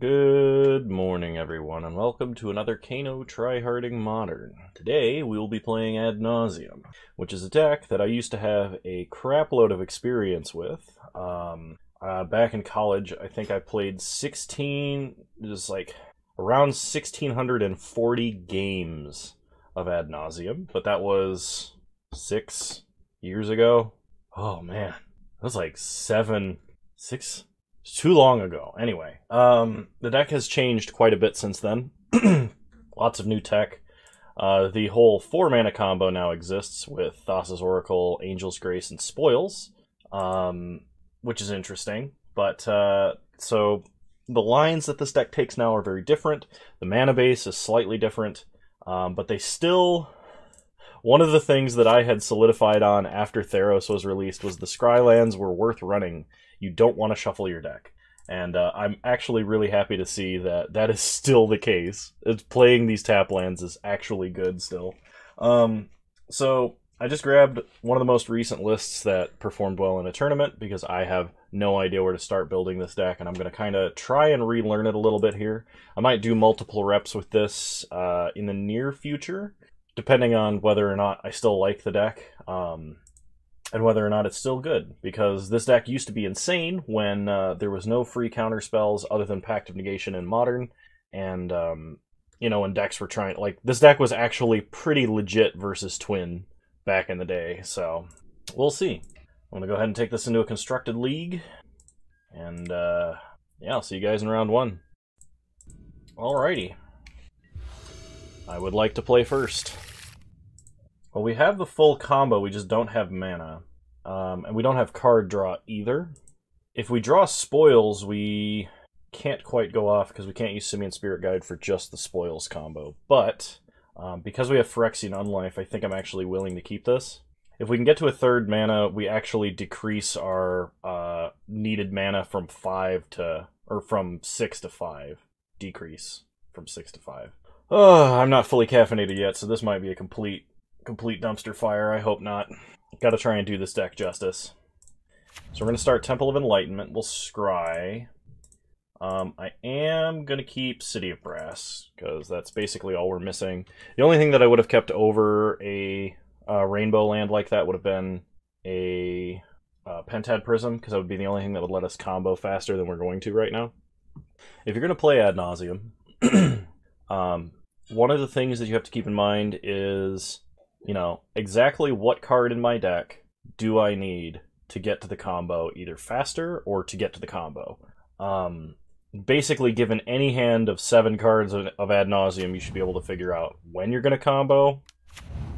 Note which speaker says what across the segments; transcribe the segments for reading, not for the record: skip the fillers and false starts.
Speaker 1: Good morning, everyone, and welcome to another Kano Tryharding Modern. Today, we will be playing Ad Nauseam, which is a deck that I used to have a crapload of experience with. Back in college, I think I played around 1,640 games of Ad Nauseam, but that was 6 years ago. Oh man, that was like 6... It's too long ago. Anyway, the deck has changed quite a bit since then. Lots of new tech. The whole 4-mana combo now exists with Thassa's Oracle, Angel's Grace, and Spoils, which is interesting. But, so, the lines that this deck takes now are very different. The mana base is slightly different, but they still... One of the things that I had solidified on after Theros was released was the Scrylands were worth running. You don't want to shuffle your deck. And I'm actually really happy to see that that is still the case. Playing these tap lands is actually good still. So I just grabbed one of the most recent lists that performed well in a tournament because I have no idea where to start building this deck, and I'm going to kind of try and relearn it a little bit here. I might do multiple reps with this in the near future, depending on whether or not I still like the deck. And whether or not it's still good, because this deck used to be insane when there was no free counter spells other than Pact of Negation in Modern, and, you know, when decks were trying... Like, this deck was actually pretty legit versus Twin back in the day, so we'll see. I'm going to go ahead and take this into a constructed league, and, yeah, I'll see you guys in round 1. Alrighty. I would like to play first. Well, we have the full combo, we just don't have mana. And we don't have card draw either. If we draw Spoils, we can't quite go off because we can't use Simian Spirit Guide for just the Spoils combo. But, because we have Phyrexian Unlife, I think I'm actually willing to keep this. If we can get to a 3rd mana, we actually decrease our needed mana from 6 to 5. Decrease from 6 to 5. Oh, I'm not fully caffeinated yet, so this might be a complete dumpster fire. I hope not. Gotta try and do this deck justice. So we're gonna start Temple of Enlightenment. We'll scry. I am gonna keep City of Brass, because that's basically all we're missing. The only thing that I would have kept over a rainbow land like that would have been a Pentad Prism, because that would be the only thing that would let us combo faster than we're going to right now. If you're gonna play Ad Nauseam, one of the things that you have to keep in mind is, you know, exactly what card in my deck do I need to get to the combo either faster or to get to the combo. Basically, given any hand of 7 cards of Ad Nauseam, you should be able to figure out when you're going to combo,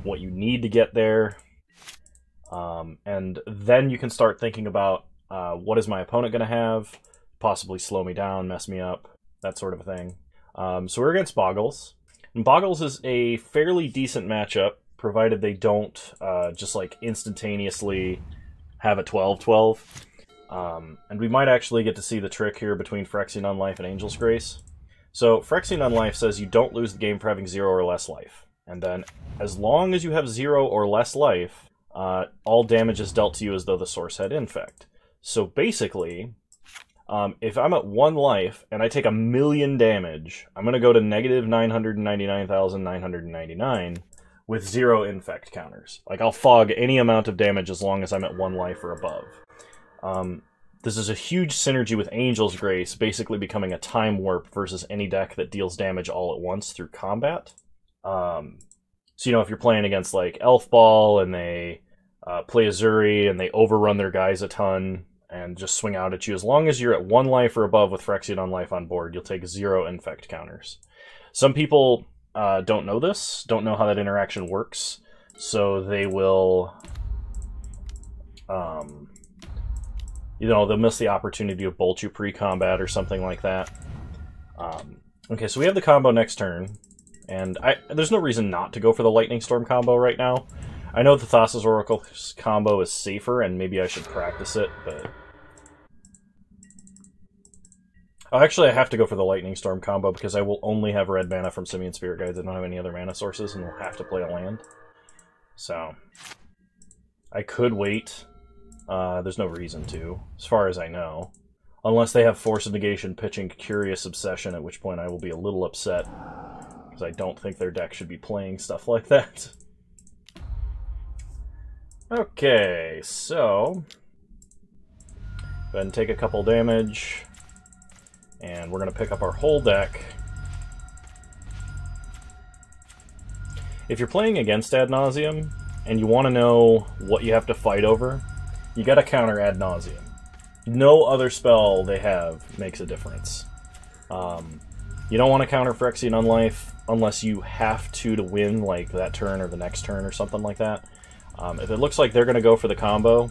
Speaker 1: what you need to get there, and then you can start thinking about what is my opponent going to have, possibly slow me down, mess me up, that sort of a thing. So we're against Boggles. And Boggles is a fairly decent matchup, provided they don't just like instantaneously have a 12-12. And we might actually get to see the trick here between Phyrexian Unlife and Angel's Grace. So Phyrexian Unlife says you don't lose the game for having 0 or less life. And then as long as you have 0 or less life, all damage is dealt to you as though the source had infect. So basically, if I'm at 1 life and I take 1,000,000 damage, I'm going to go to negative 999,999 with 0 infect counters. Like, I'll fog any amount of damage as long as I'm at 1 life or above. This is a huge synergy with Angel's Grace, basically becoming a time warp versus any deck that deals damage all at once through combat. So, you know, if you're playing against, like, Elf Ball and they play Azuri and they overrun their guys a ton and just swing out at you, as long as you're at 1 life or above with Phyrexian Unlife on board, you'll take 0 infect counters. Some people don't know this, don't know how that interaction works, so they will, you know, they'll miss the opportunity to bolt you pre-combat or something like that. Okay, so we have the combo next turn, and there's no reason not to go for the Lightning Storm combo right now. I know the Thassa's Oracle combo is safer, and maybe I should practice it, but... Oh, actually, I have to go for the Lightning Storm combo because I will only have red mana from Simian Spirit Guides. I don't have any other mana sources, and we'll have to play a land. So, I could wait. There's no reason to, as far as I know. Unless they have Force of Negation pitching Curious Obsession, at which point I will be a little upset, because I don't think their deck should be playing stuff like that. Okay, so go ahead and take a couple damage, and we're going to pick up our whole deck. If you're playing against Ad Nauseam, and you want to know what you have to fight over, you got to counter Ad Nauseam. No other spell they have makes a difference. You don't want to counter Phyrexian Unlife unless you have to win, like that turn or the next turn or something like that. If it looks like they're going to go for the combo,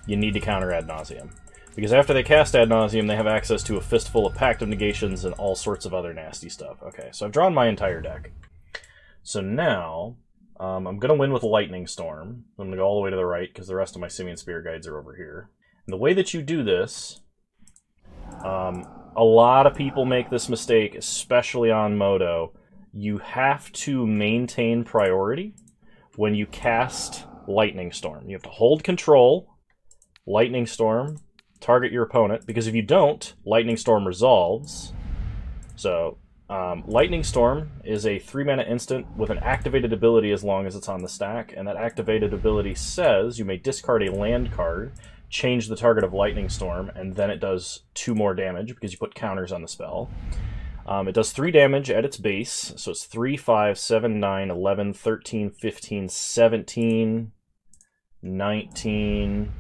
Speaker 1: you need to counter Ad Nauseam. Because after they cast Ad Nauseam, they have access to a fistful of Pact of Negations and all sorts of other nasty stuff. Okay, so I've drawn my entire deck. So now, I'm going to win with Lightning Storm. I'm going to go all the way to the right, because the rest of my Simian Spirit Guides are over here. And the way that you do this, a lot of people make this mistake, especially on Moto. You have to maintain priority when you cast Lightning Storm. You have to hold control, Lightning Storm, target your opponent, because if you don't, Lightning Storm resolves. So, Lightning Storm is a 3-mana instant with an activated ability as long as it's on the stack, and that activated ability says you may discard a land card, change the target of Lightning Storm, and then it does 2 more damage because you put counters on the spell. It does 3 damage at its base, so it's 3, 5, 7, 9, 11, 13, 15, 17, 19,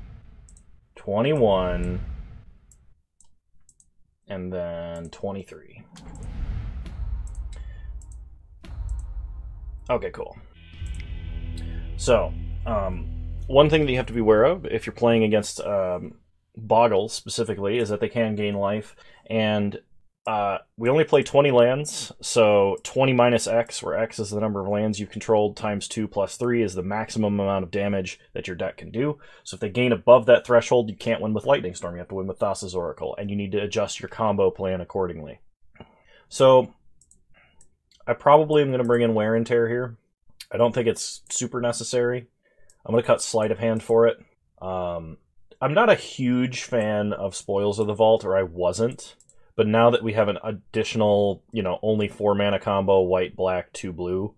Speaker 1: 21, and then 23. Okay, cool. So, one thing that you have to be aware of if you're playing against Boggles specifically is that they can gain life, and we only play 20 lands, so 20 minus X, where X is the number of lands you've controlled, times 2 plus 3 is the maximum amount of damage that your deck can do. So if they gain above that threshold, you can't win with Lightning Storm, you have to win with Thassa's Oracle, and you need to adjust your combo plan accordingly. So I probably am going to bring in Wear and Tear here. I don't think it's super necessary. I'm going to cut Sleight of Hand for it. I'm not a huge fan of Spoils of the Vault, or I wasn't. But now that we have an additional, only 4-mana combo, white, black, 2 blue,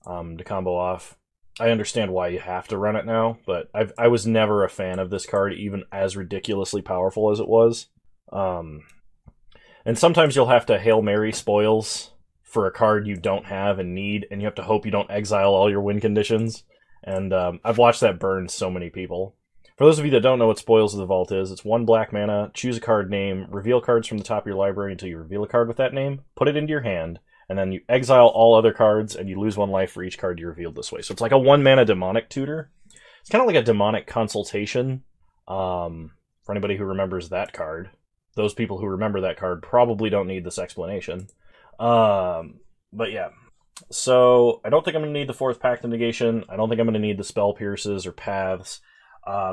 Speaker 1: to combo off, I understand why you have to run it now. But I was never a fan of this card, even as ridiculously powerful as it was. And sometimes you'll have to Hail Mary Spoils for a card you don't have and need, and you have to hope you don't exile all your win conditions. And I've watched that burn so many people. For those of you that don't know what Spoils of the Vault is, it's 1 black mana, choose a card name, reveal cards from the top of your library until you reveal a card with that name, put it into your hand, and then you exile all other cards, and you lose 1 life for each card you revealed this way. So it's like a 1-mana Demonic Tutor. It's kind of like a Demonic Consultation, for anybody who remembers that card. Those people who remember that card probably don't need this explanation. But yeah. So, I don't think I'm going to need the 4th Pact of Negation. I don't think I'm going to need the Spell Pierces or Paths.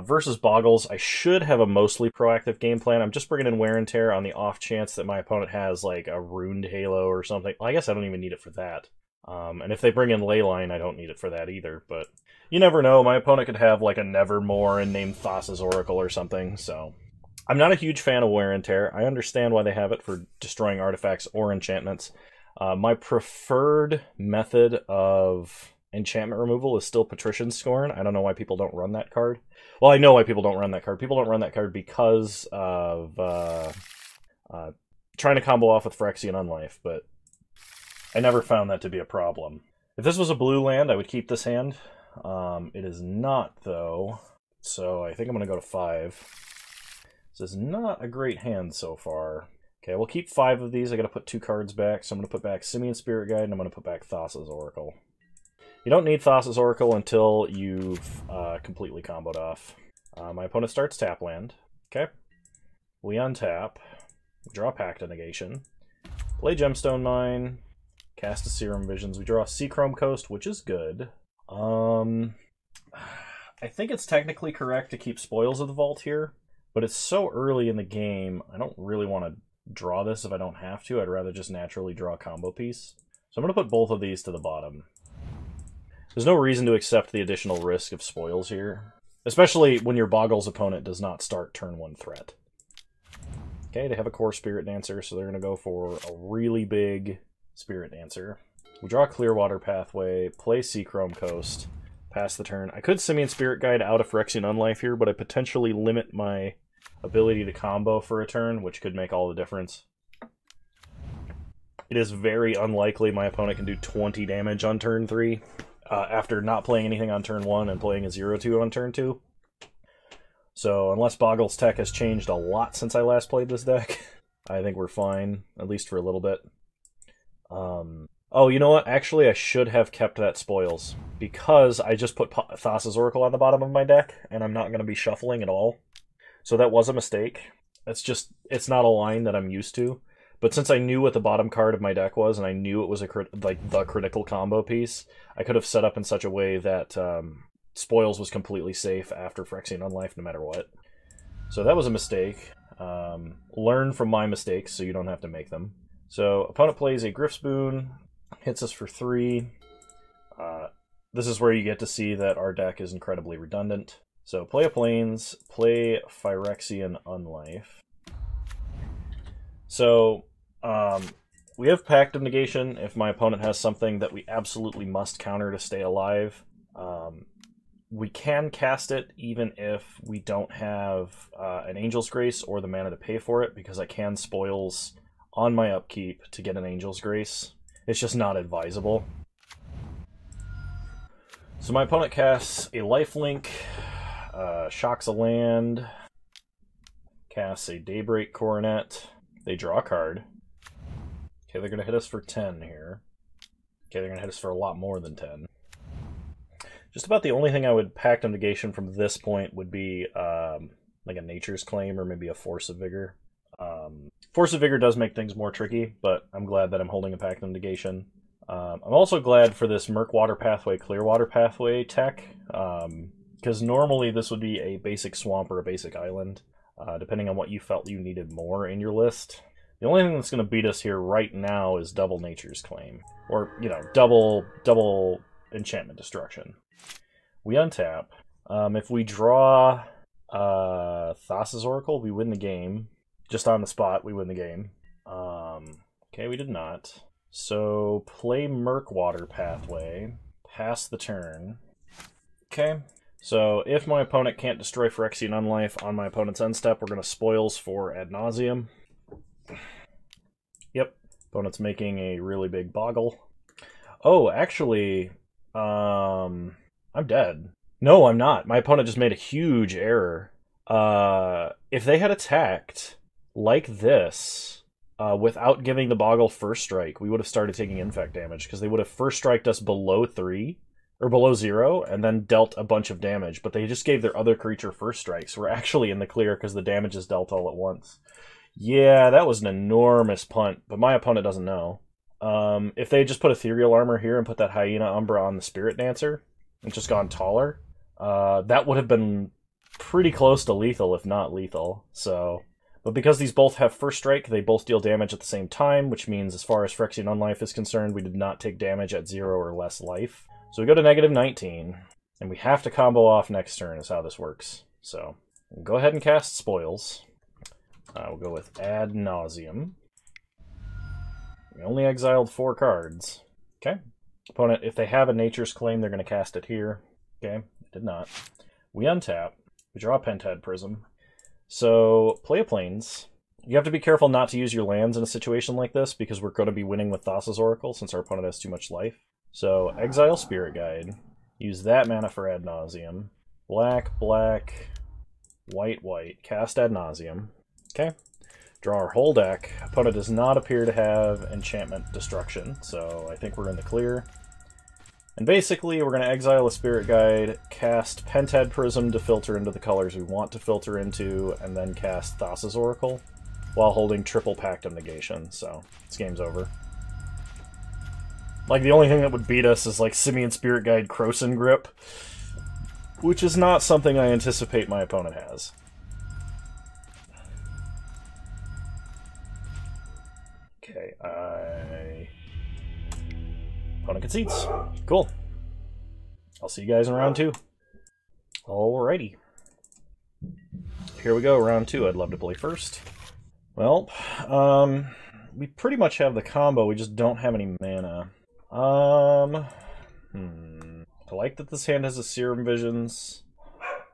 Speaker 1: Versus Boggles, I should have a mostly proactive game plan. I'm just bringing in Wear and Tear on the off chance that my opponent has, like, a Ruined Halo or something. Well, I guess I don't even need it for that. And if they bring in Leyline, I don't need it for that either. But you never know. My opponent could have, like, a Nevermore and name Thassa's Oracle or something. So, I'm not a huge fan of Wear and Tear. I understand why they have it for destroying artifacts or enchantments. My preferred method of enchantment removal is still Patrician's Scorn. I don't know why people don't run that card. Well, I know why people don't run that card. People don't run that card because of trying to combo off with Phyrexian Unlife, but I never found that to be a problem. If this was a blue land, I would keep this hand. It is not, though, so I think I'm going to go to 5. This is not a great hand so far. Okay, we'll keep 5 of these. I got to put 2 cards back, so I'm going to put back Simian Spirit Guide, and I'm going to put back Thassa's Oracle. You don't need Thassa's Oracle until you've completely comboed off. My opponent starts tap land. Okay. We untap. Draw Pact of Negation. Play Gemstone Mine. Cast a Serum Visions. We draw a Seachrome Coast, which is good. I think it's technically correct to keep Spoils of the Vault here, but it's so early in the game, I don't really want to draw this if I don't have to. I'd rather just naturally draw a combo piece. So I'm going to put both of these to the bottom. There's no reason to accept the additional risk of spoils here, especially when your Boggles opponent does not start turn 1 threat. Okay, they have a core Spirit Dancer, so they're going to go for a really big Spirit Dancer. We draw Clearwater Pathway, play Seachrome Coast, pass the turn. I could Simian Spirit Guide out of Phyrexian Unlife here, but I potentially limit my ability to combo for a turn, which could make all the difference. It is very unlikely my opponent can do 20 damage on turn 3 after not playing anything on turn 1 and playing a 0-2 on turn 2. So unless Boggle's tech has changed a lot since I last played this deck, I think we're fine, at least for a little bit. Oh, you know what? Actually, I should have kept that Spoils, because I just put Thassa's Oracle on the bottom of my deck, and I'm not going to be shuffling at all. So that was a mistake. It's not a line that I'm used to. But since I knew what the bottom card of my deck was, and I knew it was the critical combo piece, I could have set up in such a way that Spoils was completely safe after Phyrexian Unlife, no matter what. So that was a mistake. Learn from my mistakes so you don't have to make them. So opponent plays a Grifspoon, hits us for 3. This is where you get to see that our deck is incredibly redundant. So play a Plains, play Phyrexian Unlife. So we have Pact of Negation if my opponent has something that we absolutely must counter to stay alive. We can cast it even if we don't have an Angel's Grace or the mana to pay for it, because I can Spoils on my upkeep to get an Angel's Grace. It's just not advisable. So my opponent casts a Lifelink, shocks a land, casts a Daybreak Coronet. They draw a card. Okay, they're going to hit us for 10 here. Okay, they're going to hit us for a lot more than 10. Just about the only thing I would Pact of Negation from this point would be like a Nature's Claim or maybe a Force of Vigor. Force of Vigor does make things more tricky, but I'm glad that I'm holding a Pact of Negation. I'm also glad for this Murkwater Pathway, Clearwater Pathway tech, because normally this would be a basic swamp or a basic island, depending on what you felt you needed more in your list. The only thing that's going to beat us here right now is double Nature's Claim, or, you know, double Enchantment Destruction. We untap. If we draw Thassa's Oracle, we win the game. Just on the spot, we win the game. Okay, we did not. So, play Murkwater Pathway. Pass the turn. Okay. So, if my opponent can't destroy Phyrexian Unlife on my opponent's end step, we're going to Spoils for Ad Nauseam. Yep. Opponent's making a really big Boggle. Oh, actually, I'm dead. No, I'm not. My opponent just made a huge error. If they had attacked like this, without giving the Boggle first strike, we would have started taking infect damage, because they would have first striked us below 3, or below 0, and then dealt a bunch of damage, but they just gave their other creature first strike, so we're actually in the clear because the damage is dealt all at once. Yeah, that was an enormous punt, but my opponent doesn't know. If they had just put Ethereal Armor here and put that Hyena Umbra on the Spirit Dancer, and just gone taller, that would have been pretty close to lethal, if not lethal, so... But because these both have first strike, they both deal damage at the same time, which means as far as Phyrexian Unlife is concerned, we did not take damage at 0 or less life. So we go to negative 19, and we have to combo off next turn is how this works. So we'll go ahead and cast Spoils. We'll go with Ad Nauseam. We only exiled 4 cards. Okay. Opponent, if they have a Nature's Claim, they're going to cast it here. Okay, did not. We untap. We draw a Pentad Prism. So, play a Plains. You have to be careful not to use your lands in a situation like this, because we're going to be winning with Thassa's Oracle, since our opponent has too much life. So, exile Spirit Guide. Use that mana for Ad Nauseam. Black, black, white, white. Cast Ad Nauseam. Okay. Draw our whole deck. Opponent does not appear to have Enchantment Destruction, so I think we're in the clear. And basically, we're going to exile a Spirit Guide, cast Pentad Prism to filter into the colors we want to filter into, and then cast Thassa's Oracle, while holding triple Pact of Negation, so this game's over. Like, the only thing that would beat us is, like, Simian Spirit Guide Krosan Grip, which is not something I anticipate my opponent has. Okay, opponent concedes. Cool. I'll see you guys in round 2. Alrighty. Here we go, round 2. I'd love to play first. Well, we pretty much have the combo, we just don't have any mana. I like that this hand has a Serum Visions.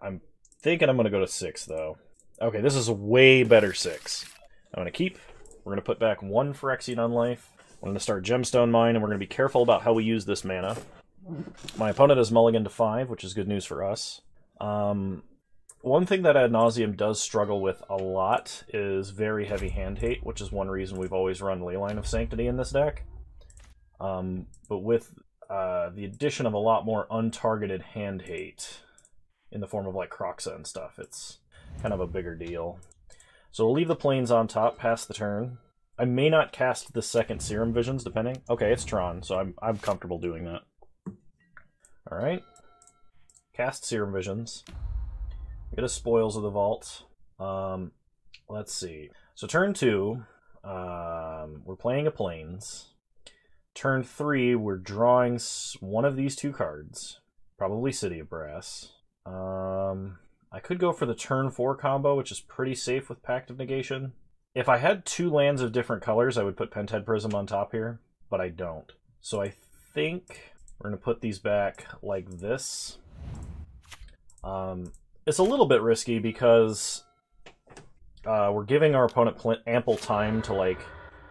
Speaker 1: I'm thinking I'm going to go to 6, though. Okay, this is a way better 6. I'm going to keep. We're going to put back 1 Phyrexian Unlife. I'm going to start Gemstone Mine, and we're going to be careful about how we use this mana. My opponent has mulligan to 5, which is good news for us. One thing that Ad Nauseam does struggle with a lot is very heavy hand hate, which is one reason we've always run Leyline of Sanctity in this deck. But with the addition of a lot more untargeted hand hate in the form of like Kroxa and stuff, it's kind of a bigger deal. So we'll leave the plains on top past the turn. I may not cast the second Serum Visions, depending. Okay, it's Tron, so I'm comfortable doing that. Alright. Cast Serum Visions. Get a Spoils of the Vault. Let's see. So turn 2, we're playing a plains. Turn 3, we're drawing one of these 2 cards. Probably City of Brass. I could go for the turn 4 combo, which is pretty safe with Pact of Negation. If I had 2 lands of different colors, I would put Penthead Prism on top here, but I don't. So I think we're going to put these back like this. It's a little bit risky because we're giving our opponent ample time to like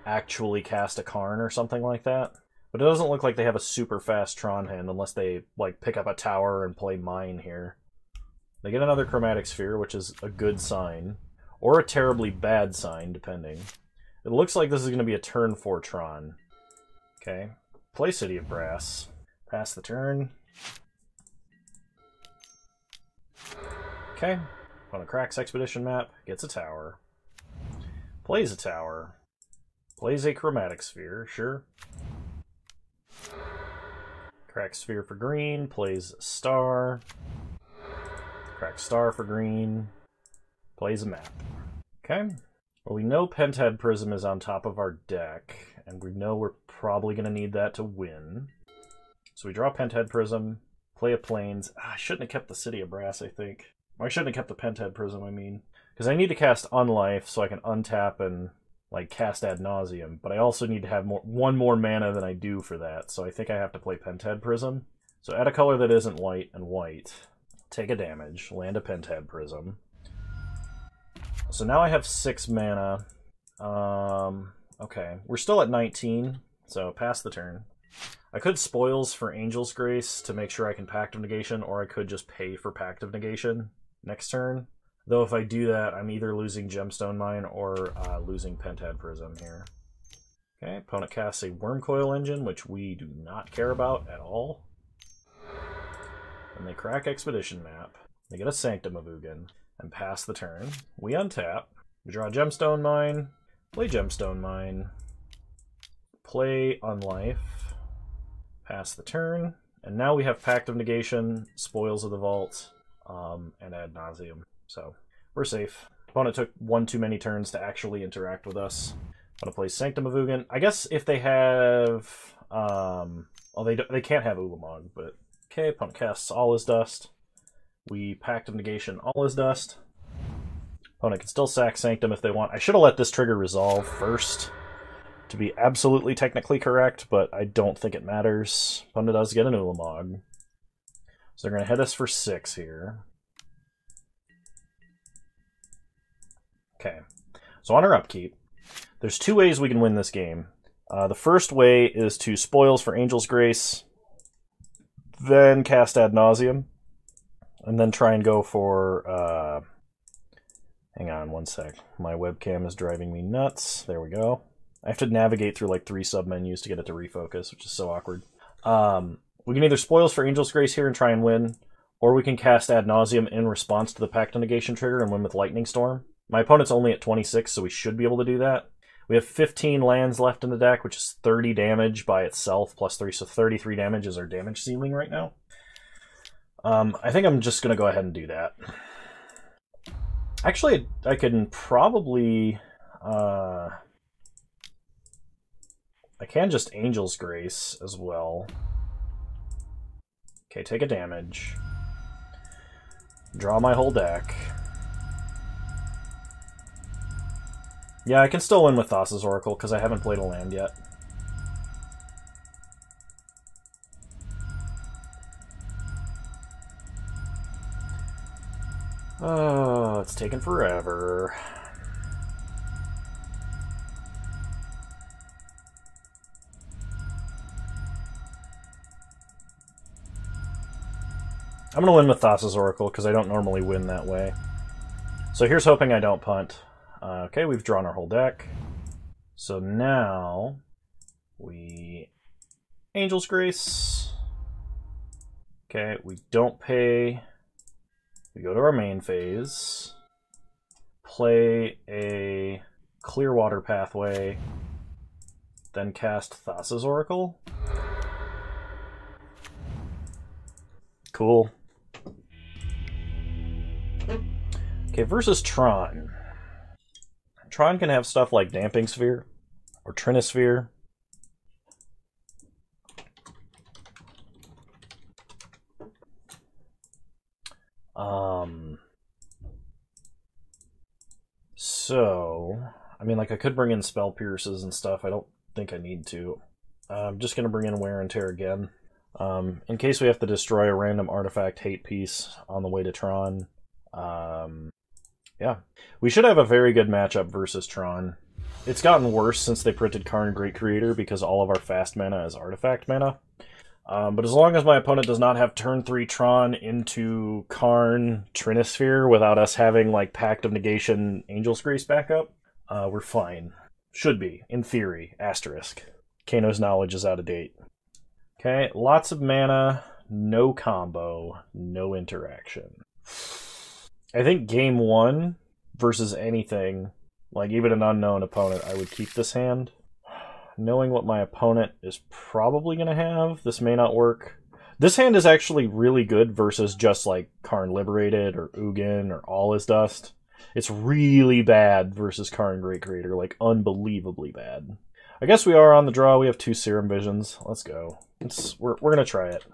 Speaker 1: actually cast a Karn or something like that. But it doesn't look like they have a super fast Tron hand unless they like pick up a tower and play mine here. They get another Chromatic Sphere, which is a good sign. Or a terribly bad sign, depending. It looks like this is going to be a turn 4 Tron. Okay. Play City of Brass. Pass the turn. Okay. Opponent cracks Expedition Map. Gets a tower. Plays a tower. Plays a Chromatic Sphere, sure. Cracks Sphere for green. Plays Star. Cracks Star for green. Plays a map. Okay. Well, we know Penthead Prism is on top of our deck, and we know we're probably going to need that to win. So we draw Penthead Prism, play a Plains. I shouldn't have kept the City of Brass, I think. Or I shouldn't have kept the Penthead Prism, I mean. Because I need to cast Unlife so I can untap and like cast Ad Nauseam, but I also need to have one more mana than I do for that, so I think I have to play Penthead Prism. So add a color that isn't white and white. Take a damage, land a Penthead Prism. So now I have 6 mana. Okay, we're still at 19, so pass the turn. I could Spoils for Angel's Grace to make sure I can Pact of Negation, or I could just pay for Pact of Negation next turn. Though if I do that, I'm either losing Gemstone Mine or losing Penthead Prism here. Okay, opponent casts a Wormcoil Engine, which we do not care about at all. And they crack Expedition Map. They get a Sanctum of Ugin and pass the turn. We untap. We draw Gemstone Mine. Play Gemstone Mine. Play Unlife. Pass the turn. And now we have Pact of Negation, Spoils of the Vault, and Ad Nauseam. So we're safe. Opponent took 1 too many turns to actually interact with us. I'm gonna play Sanctum of Ugin. I guess if they have, well, they can't have Ulamog, but okay. Opponent casts All Is Dust. We Pact of Negation All Is Dust. Opponent can still sack Sanctum if they want. I should have let this trigger resolve first to be absolutely technically correct, but I don't think it matters. Opponent does get an Ulamog. So they're gonna hit us for 6 here. Okay, so on our upkeep, there's 2 ways we can win this game. The first way is to Spoils for Angel's Grace, then cast Ad Nauseam, and then try and go for... hang on one sec. My webcam is driving me nuts. There we go. I have to navigate through like 3 submenus to get it to refocus, which is so awkward. We can either Spoils for Angel's Grace here and try and win, or we can cast Ad Nauseam in response to the Pact of Negation trigger and win with Lightning Storm. My opponent's only at 26, so we should be able to do that. We have 15 lands left in the deck, which is 30 damage by itself, plus 3, so 33 damage is our damage ceiling right now. I think I'm just going to go ahead and do that. Actually, I can probably... I can just Angel's Grace as well. Okay, take a damage. Draw my whole deck. Yeah, I can still win with Thassa's Oracle, because I haven't played a land yet. Oh, it's taken forever. I'm going to win with Thassa's Oracle, because I don't normally win that way. So here's hoping I don't punt. Okay, we've drawn our whole deck. So now we Angel's Grace. Okay, we don't pay. We go to our main phase. Play a Clearwater Pathway. Then cast Thassa's Oracle. Cool. Okay, versus Tron. Tron can have stuff like Damping Sphere or Trinisphere. So, I mean, like, I could bring in Spell Pierces and stuff. I don't think I need to. I'm just going to bring in Wear and Tear again. In case we have to destroy a random artifact hate piece on the way to Tron. Yeah. We should have a very good matchup versus Tron. It's gotten worse since they printed Karn Great Creator because all of our fast mana is artifact mana. But as long as my opponent does not have turn 3 Tron into Karn Trinisphere without us having like Pact of Negation Angel's Grace backup, we're fine. Should be, in theory. Asterisk. Kano's knowledge is out of date. Okay, lots of mana, no combo, no interaction. I think game 1 versus anything, like even an unknown opponent, I would keep this hand. Knowing what my opponent is probably going to have, this may not work. This hand is actually really good versus just like Karn Liberated or Ugin or All Is Dust. It's really bad versus Karn Great Creator, like unbelievably bad. I guess we are on the draw. We have 2 Serum Visions. Let's go. We're going to try it.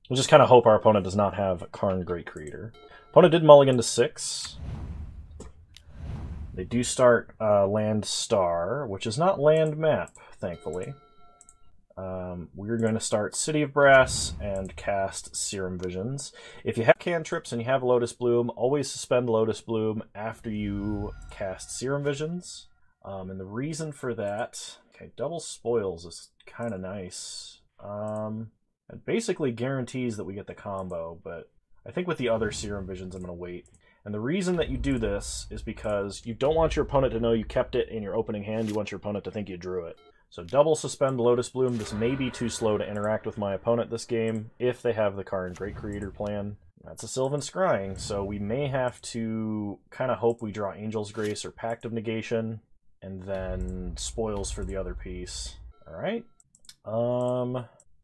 Speaker 1: We'll just kind of hope our opponent does not have Karn Great Creator. Opponent did mulligan to 6. They do start Land Star, which is not Land Map, thankfully. We're going to start City of Brass and cast Serum Visions. If you have cantrips and you have Lotus Bloom, always suspend Lotus Bloom after you cast Serum Visions. And the reason for that... Okay, double spoils is kind of nice. It basically guarantees that we get the combo, but I think with the other Serum Visions I'm going to wait. And the reason that you do this is because you don't want your opponent to know you kept it in your opening hand. You want your opponent to think you drew it. So double suspend Lotus Bloom. This may be too slow to interact with my opponent this game if they have the Karn Great Creator plan. That's a Sylvan Scrying, so we may have to kind of hope we draw Angel's Grace or Pact of Negation, and then spoils for the other piece. Alright.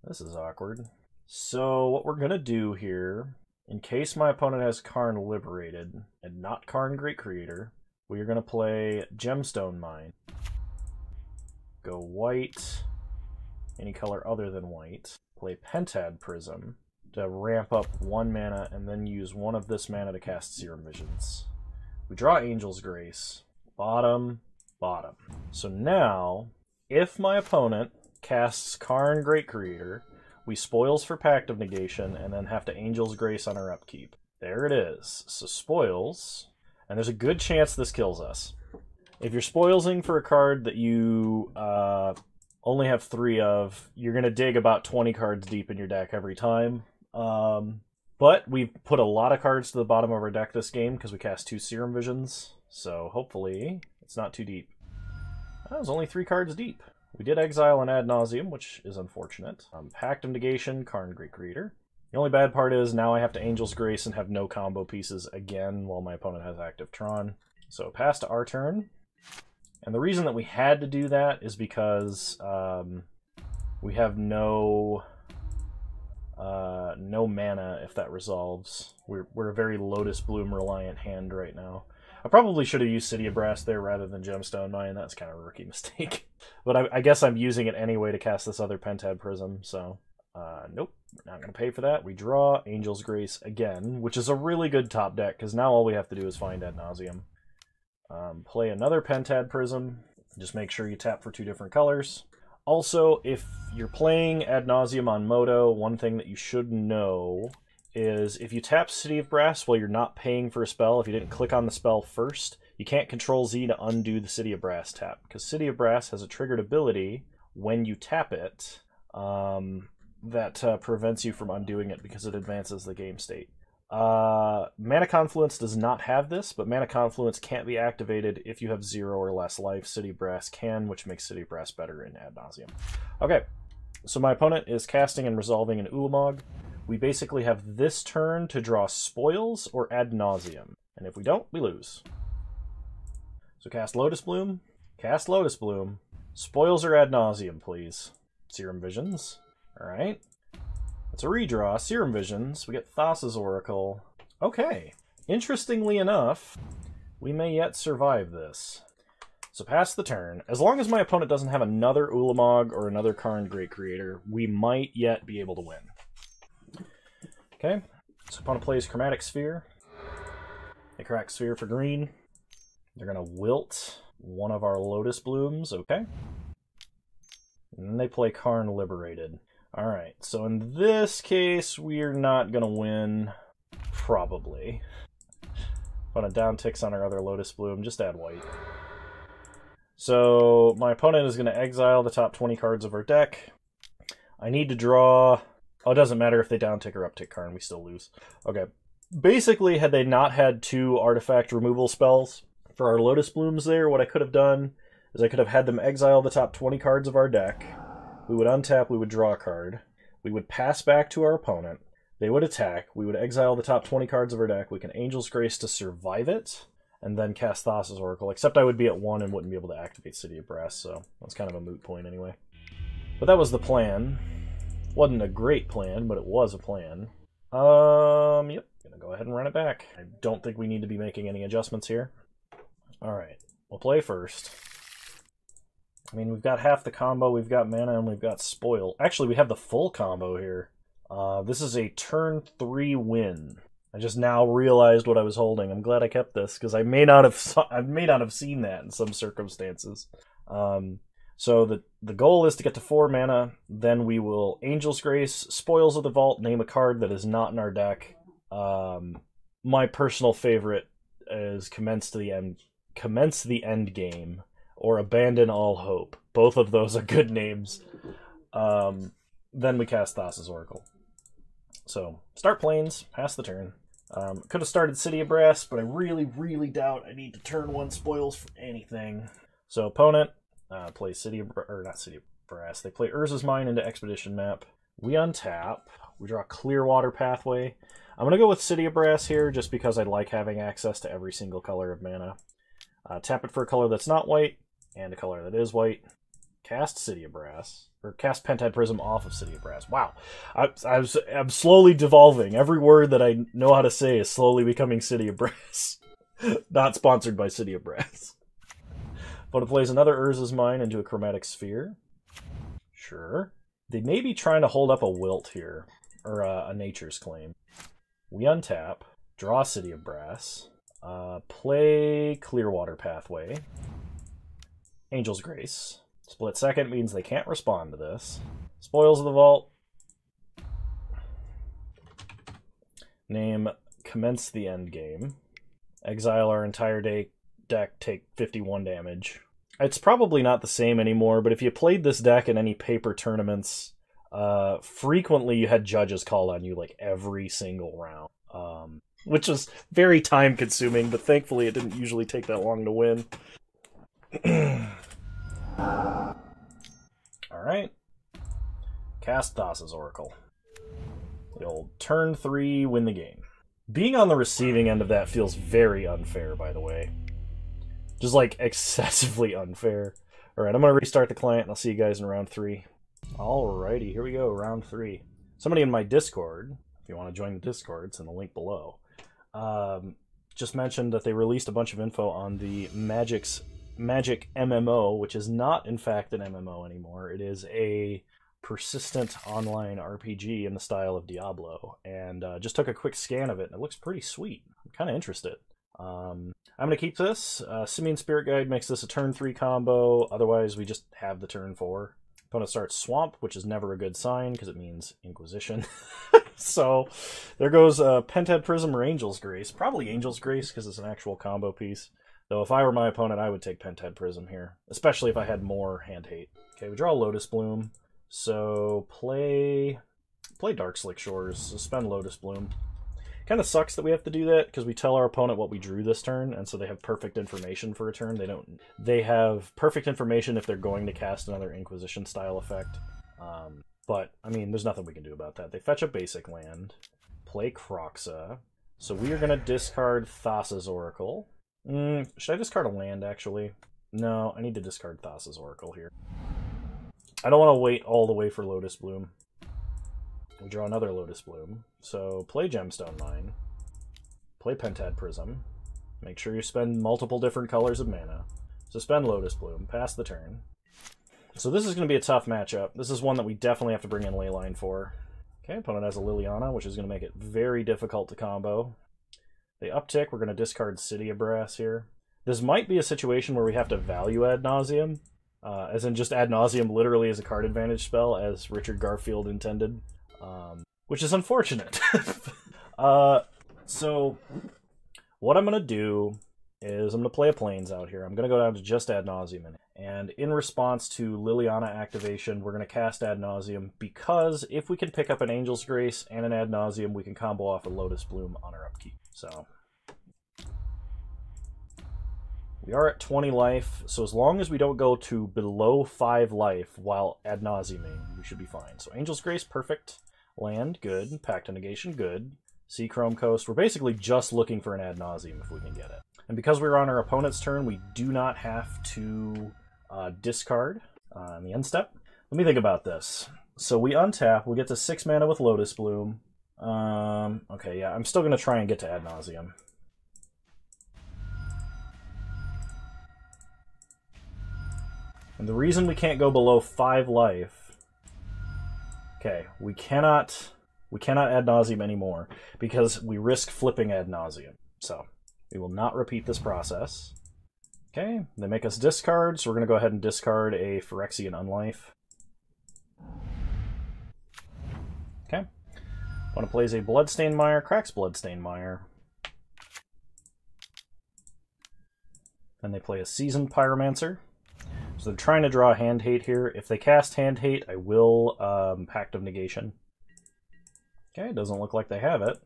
Speaker 1: This is awkward. So what we're going to do here... In case my opponent has Karn Liberated and not Karn Great Creator, we are going to play Gemstone Mine. Go white, any color other than white. Play Pentad Prism to ramp up 1 mana and then use 1 of this mana to cast Serum Visions. We draw Angel's Grace. Bottom, bottom. So now, if my opponent casts Karn Great Creator, we spoils for Pact of Negation, and then have to Angel's Grace on our upkeep. There it is. So spoils, and there's a good chance this kills us. If you're spoilsing for a card that you only have 3 of, you're going to dig about 20 cards deep in your deck every time. But we've put a lot of cards to the bottom of our deck this game because we cast 2 Serum Visions, so hopefully it's not too deep. That was only 3 cards deep. We did exile an Ad Nauseam, which is unfortunate. Pact of Negation, Karn Great Creator. The only bad part is now I have to Angel's Grace and have no combo pieces again while my opponent has active Tron. So pass to our turn. And the reason that we had to do that is because we have no mana if that resolves. We're a very Lotus Bloom reliant hand right now. I probably should have used City of Brass there rather than Gemstone Mine. That's kind of a rookie mistake. But I guess I'm using it anyway to cast this other Pentad Prism, so... nope, we're not going to pay for that. We draw Angel's Grace again, which is a really good top deck, because now all we have to do is find Ad Nauseam. Play another Pentad Prism. Just make sure you tap for 2 different colors. Also, if you're playing Ad Nauseam on Moto, one thing that you should know is if you tap City of Brass while you're not paying for a spell, if you didn't click on the spell first, you can't Control Z to undo the City of Brass tap, because City of Brass has a triggered ability when you tap it that prevents you from undoing it because it advances the game state. Mana Confluence does not have this, but Mana Confluence can't be activated if you have 0 or less life. City of Brass can, which makes City of Brass better in Ad Nauseam. Okay, so my opponent is casting and resolving an Ulamog. We basically have this turn to draw Spoils or Ad Nauseam, and if we don't, we lose. So cast Lotus Bloom, cast Lotus Bloom, Spoils or Ad Nauseam, please. Serum Visions, alright. It's a redraw, Serum Visions, we get Thassa's Oracle. Okay, interestingly enough, we may yet survive this. So pass the turn. As long as my opponent doesn't have another Ulamog or another Karn Great Creator, we might yet be able to win. Okay, so opponent plays Chromatic Sphere. They crack Sphere for green. They're going to wilt one of our Lotus Blooms, okay. And then they play Karn Liberated. Alright, so in this case, we're not going to win, probably. Opponent down ticks on our other Lotus Bloom, just add white. So my opponent is going to exile the top 20 cards of our deck. I need to draw... Oh, it doesn't matter if they downtick or uptick Karn, we still lose. Okay. Basically, had they not had 2 artifact removal spells for our Lotus Blooms there, what I could have done is I could have had them exile the top 20 cards of our deck. We would untap, we would draw a card. We would pass back to our opponent. They would attack. We would exile the top 20 cards of our deck. We can Angel's Grace to survive it, and then cast Thassa's Oracle. Except I would be at 1 and wouldn't be able to activate City of Brass, so that's kind of a moot point anyway. But that was the plan. Wasn't a great plan, but it was a plan. Yep. Gonna go ahead and run it back. I don't think we need to be making any adjustments here. Alright, we'll play first. I mean, we've got half the combo, we've got mana, and we've got Spoil. Actually, we have the full combo here. This is a turn 3 win. I just now realized what I was holding. I'm glad I kept this, because I may not have seen that in some circumstances. So the goal is to get to 4 mana, then we will Angel's Grace, Spoils of the Vault, name a card that is not in our deck. My personal favorite is Commence the End Game, or Abandon All Hope. Both of those are good names. Then we cast Thassa's Oracle. So, start Plains, pass the turn. Could have started City of Brass, but I really, really doubt I need to turn 1 Spoils for anything. So, opponent plays not City of Brass. They play Urza's Mine into Expedition Map. We untap. We draw Clearwater Pathway. I'm going to go with City of Brass here, just because I like having access to every single color of mana. Tap it for a color that's not white, and a color that is white. Cast City of Brass, or cast Pentad Prism off of City of Brass. Wow, I'm slowly devolving. Every word that I know how to say is slowly becoming City of Brass. Not sponsored by City of Brass. But it plays another Urza's Mine into a Chromatic Sphere. Sure. They may be trying to hold up a Wilt here, or a Nature's Claim. We untap, draw City of Brass, play Clearwater Pathway, Angel's Grace. Split second means they can't respond to this. Spoils of the Vault. Name Commence the End Game. Exile our entire deck, take 51 damage. It's probably not the same anymore, but if you played this deck in any paper tournaments, frequently you had judges call on you like every single round. Which was very time consuming, but thankfully it didn't usually take that long to win. Alright. Cast Thassa's Oracle. The old turn 3, win the game. Being on the receiving end of that feels very unfair, by the way. Just like excessively unfair. Alright, I'm going to restart the client and I'll see you guys in round 3. Alrighty, here we go, round 3. Somebody in my Discord, if you want to join the Discord, it's in the link below, just mentioned that they released a bunch of info on the Magic MMO, which is not, in fact, an MMO anymore. It is a persistent online RPG in the style of Diablo, and just took a quick scan of it, and it looks pretty sweet. I'm kind of interested. I'm going to keep this. Simian Spirit Guide makes this a turn 3 combo. Otherwise, we just have the turn 4. Opponent starts Swamp, which is never a good sign because it means Inquisition. So there goes Penthead Prism or Angel's Grace. Probably Angel's Grace because it's an actual combo piece. Though if I were my opponent, I would take Penthead Prism here. Especially if I had more hand hate. Okay, we draw Lotus Bloom. So play Dark Slick Shores. Suspend Lotus Bloom. Kind of sucks that we have to do that because we tell our opponent what we drew this turn, and so they have perfect information for a turn. They have perfect information if they're going to cast another Inquisition style effect. But I mean, there's nothing we can do about that. They fetch a basic land, play Kroxa. So we are going to discard Thassa's Oracle. Should I discard a land actually? No, I need to discard Thassa's Oracle here. I don't want to wait all the way for Lotus Bloom. We draw another Lotus Bloom. So play Gemstone Mine. Play Penthead Prism. Make sure you spend multiple different colors of mana. Suspend Lotus Bloom. Pass the turn. So this is going to be a tough matchup. This is one that we definitely have to bring in Leyline for. Okay, opponent has a Liliana, which is going to make it very difficult to combo. They uptick. We're going to discard City of Brass here. This might be a situation where we have to value Ad Nauseam. As in just Ad Nauseam literally as a card advantage spell, as Richard Garfield intended. Which is unfortunate. So what I'm going to do is I'm going to play a Plains out here. I'm going to go down to just Ad Nauseam. And in response to Liliana activation, we're going to cast Ad Nauseam because if we can pick up an Angel's Grace and an Ad Nauseam, we can combo off a Lotus Bloom on our upkeep. So we are at 20 life, so as long as we don't go to below 5 life while Ad Nauseaming, we should be fine. So Angel's Grace, perfect. Land, good. Pact of Negation, good. Sea Chrome Coast, we're basically just looking for an Ad Nauseam if we can get it. And because we're on our opponent's turn, we do not have to discard on the end step. Let me think about this. So we untap, we get to 6 mana with Lotus Bloom. Okay, yeah, I'm still going to try and get to Ad Nauseam. And the reason we can't go below 5 life... Okay, we cannot Ad Nauseam anymore because we risk flipping Ad Nauseam. So we will not repeat this process. Okay, they make us discard, so we're going to go ahead and discard a Phyrexian Unlife. Okay. Opponent plays a Bloodstained Mire, cracks Bloodstained Mire. Then they play a Seasoned Pyromancer. So they're trying to draw Hand Hate here. If they cast Hand Hate, I will Pact of Negation. Okay, doesn't look like they have it.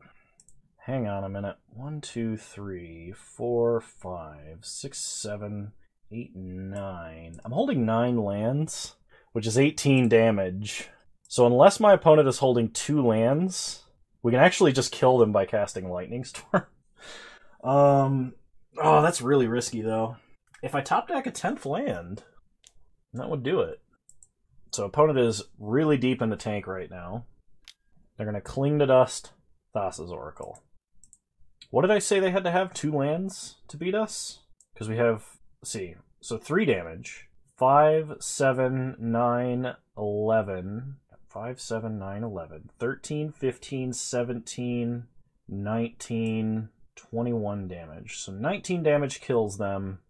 Speaker 1: Hang on a minute. 1, 2, 3, 4, 5, 6, 7, 8, 9. I'm holding 9 lands, which is 18 damage. So unless my opponent is holding 2 lands, we can actually just kill them by casting Lightning Storm. Oh, that's really risky, though. If I top deck a 10th land, that would do it. So opponent is really deep in the tank right now. They're going to Cling to Dust, Thassa's Oracle. What did I say they had to have? 2 lands to beat us? Because we have, let's see, so 3 damage. 5, 7, 9, 11. 5, 7, 9, 11. 13, 15, 17, 19, 21 damage. So 19 damage kills them.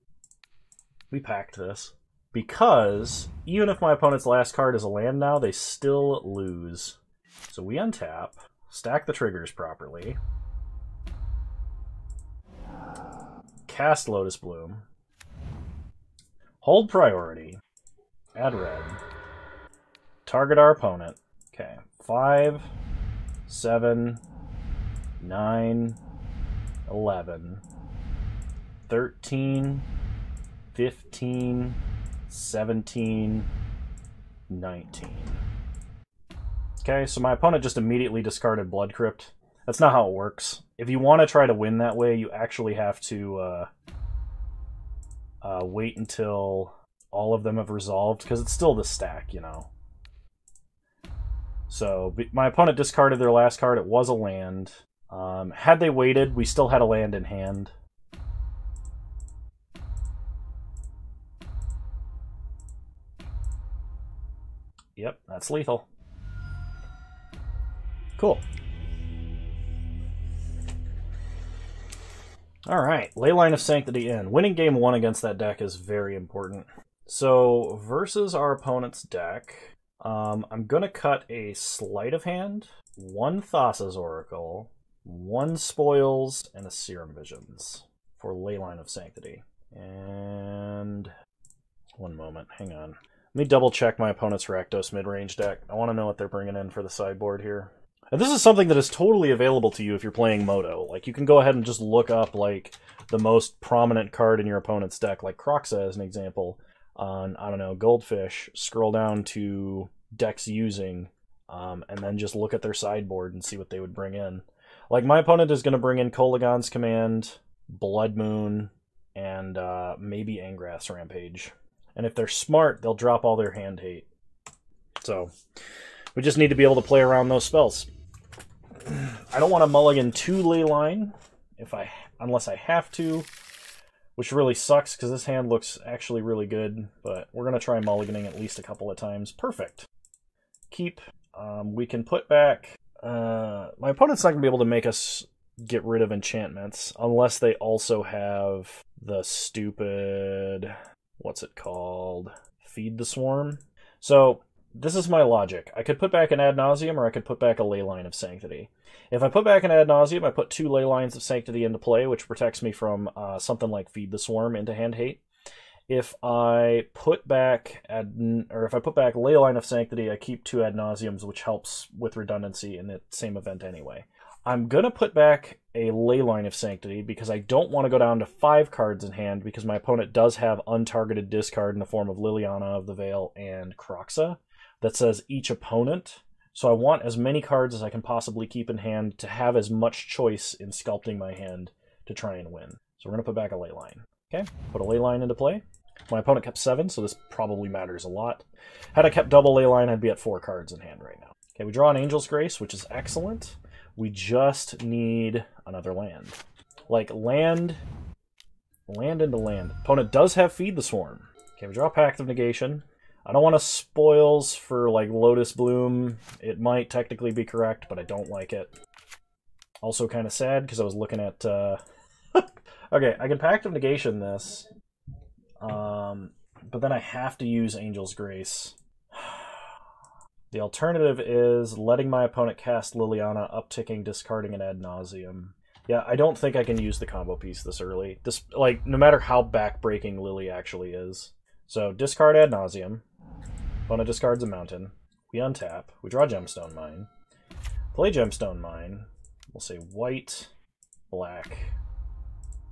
Speaker 1: We packed this. Because even if my opponent's last card is a land now, they still lose. So we untap, stack the triggers properly, cast Lotus Bloom, hold priority, add red, target our opponent. Okay, 5, 7, 9, 11, 13, 15, 17, 19. Okay, so my opponent just immediately discarded Blood Crypt. That's not how it works. If you want to try to win that way, you actually have to wait until all of them have resolved, because it's still the stack, you know. So my opponent discarded their last card. It was a land. Had they waited, we still had a land in hand. Yep, that's lethal. Cool.
Speaker 2: Alright, Leyline of Sanctity in. Winning game 1 against that deck is very important. So, versus our opponent's deck, I'm going to cut a Sleight of Hand, 1 Thassa's Oracle, 1 Spoils, and a Serum Visions for Leyline of Sanctity. And... one moment, hang on. Let me double check my opponent's Rakdos mid-range deck. I want to know what they're bringing in for the sideboard here. And this is something that is totally available to you if you're playing Moto. Like, you can go ahead and just look up, like, the most prominent card in your opponent's deck, like Kroxa as an example, on, I don't know, Goldfish, scroll down to decks using, and then just look at their sideboard and see what they would bring in. Like, my opponent is going to bring in Kolaghan's Command, Blood Moon, and maybe Angrath's Rampage. And if they're smart, they'll drop all their hand hate. So, we just need to be able to play around those spells. I don't want to mulligan 2 Leyline unless I have to, which really sucks because this hand looks actually really good, but we're going to try mulliganing at least a couple of times. Perfect. Keep. We can put back... my opponent's not going to be able to make us get rid of enchantments unless they also have the stupid... what's it called? Feed the Swarm? So... this is my logic. I could put back an Ad Nauseam, or I could put back a Leyline of Sanctity. If I put back an Ad Nauseam, I put 2 Leylines of Sanctity into play, which protects me from something like Feed the Swarm into hand hate. If I put back Leyline of Sanctity, I keep 2 Ad Nauseams, which helps with redundancy in the same event anyway. I'm gonna put back a Leyline of Sanctity because I don't want to go down to 5 cards in hand because my opponent does have untargeted discard in the form of Liliana of the Veil and Kroxa that says each opponent. So I want as many cards as I can possibly keep in hand to have as much choice in sculpting my hand to try and win. So we're going to put back a Leyline. Okay, put a Leyline into play. My opponent kept 7, so this probably matters a lot. Had I kept double Leyline, I'd be at 4 cards in hand right now. Okay, we draw an Angel's Grace, which is excellent. We just need another land. Like, land into land. Opponent does have Feed the Swarm. Okay, we draw Pact of Negation. I don't want to spoils for, like, Lotus Bloom. It might technically be correct, but I don't like it. Also kind of sad, because I was looking at... okay, I can Pact of Negation this. But then I have to use Angel's Grace. The alternative is letting my opponent cast Liliana, upticking, discarding, and Ad Nauseam. Yeah, I don't think I can use the combo piece this early. This, like, no matter how backbreaking Lily actually is. So, discard Ad Nauseam. Opponent discards a mountain. We untap. We draw Gemstone Mine. Play Gemstone Mine. We'll say white, black.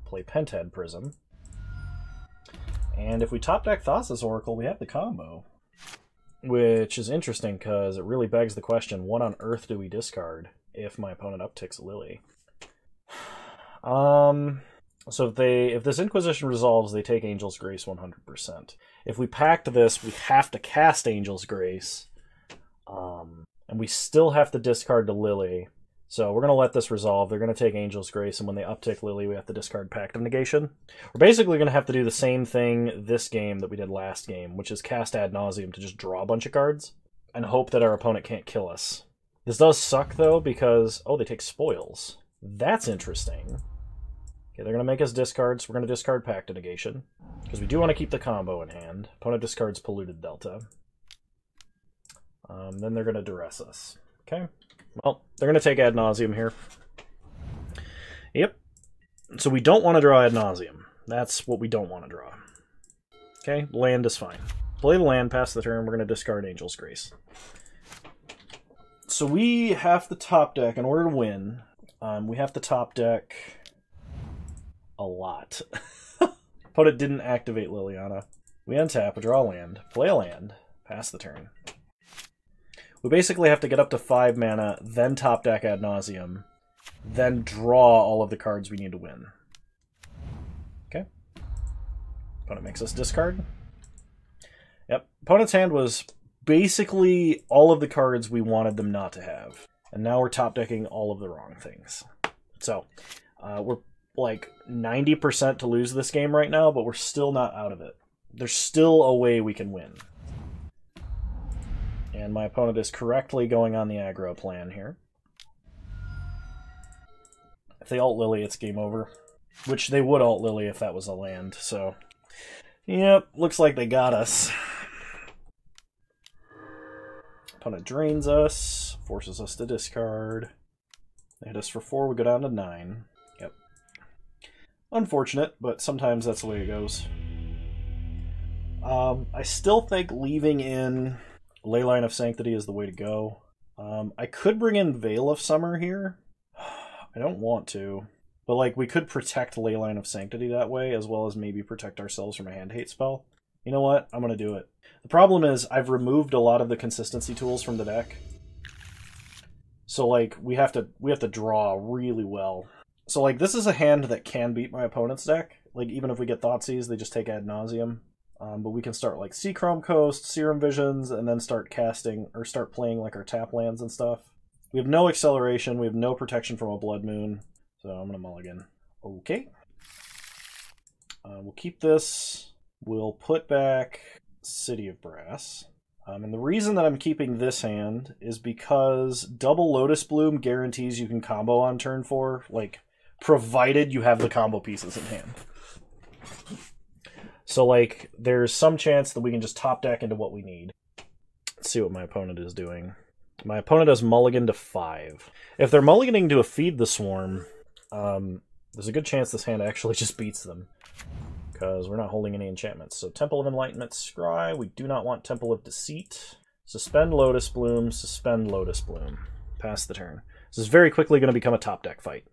Speaker 2: Play Penthead Prism. And if we top deck Thassa's Oracle, we have the combo. Which is interesting because it really begs the question, what on earth do we discard if my opponent upticks Lily? So if this Inquisition resolves, they take Angel's Grace 100%. If we pact this, we have to cast Angel's Grace. And we still have to discard to Lily. So we're going to let this resolve. They're going to take Angel's Grace, and when they uptick Lily, we have to discard Pact of Negation. We're basically going to have to do the same thing this game that we did last game, which is cast Ad Nauseam to just draw a bunch of cards and hope that our opponent can't kill us. This does suck, though, because... oh, they take Spoils. That's interesting. Okay, they're going to make us discard, so we're going to discard Pact of Negation, because we do want to keep the combo in hand. Opponent discards Polluted Delta. Then they're going to duress us. Okay. Well, they're going to take Ad Nauseam here. Yep. So we don't want to draw Ad Nauseam. That's what we don't want to draw. Okay, land is fine. Play the land, pass the turn, we're going to discard Angel's Grace. So we have the top deck, in order to win, we have to top deck a lot. Opponent didn't activate Liliana. We untap, we draw a land, play a land, pass the turn. We basically have to get up to 5 mana, then top deck Ad Nauseam, then draw all of the cards we need to win. Okay. Opponent makes us discard. Yep. Opponent's hand was basically all of the cards we wanted them not to have. And now we're top decking all of the wrong things. So, we're like 90% to lose this game right now, but we're still not out of it. There's still a way we can win. And my opponent is correctly going on the aggro plan here. If they ult Lily, it's game over. Which they would alt Lily if that was a land, so... Yep, looks like they got us. Opponent drains us, forces us to discard. They hit us for 4, we go down to 9. Yep. Unfortunate, but sometimes that's the way it goes. I still think leaving in Leyline of Sanctity is the way to go. I could bring in Veil of Summer here. I don't want to. But, like, we could protect Leyline of Sanctity that way, as well as maybe protect ourselves from a hand hate spell. You know what? I'm going to do it. The problem is, I've removed a lot of the consistency tools from the deck. So, like, we have to draw really well. So, like, this is a hand that can beat my opponent's deck. Like, even if we get Thoughtseize, they just take Ad Nauseam. But we can start, like, Seachrome Coast, Serum Visions, and then start casting, or start playing, like, our tap lands and stuff. We have no acceleration, we have no protection from a Blood Moon. So I'm going to mulligan. Okay. We'll keep this. We'll put back City of Brass. And the reason that I'm keeping this hand is because double Lotus Bloom guarantees you can combo on turn 4, like, provided you have the combo pieces in hand. So, like, there's some chance that we can just top deck into what we need. Let's see what my opponent is doing. My opponent has mulligan to 5. If they're mulliganing to a Feed the Swarm... there's a good chance this hand actually just beats them, because we're not holding any enchantments. So Temple of Enlightenment, Scry. We do not want Temple of Deceit. Suspend Lotus Bloom, suspend Lotus Bloom. Pass the turn. This is very quickly going to become a top deck fight.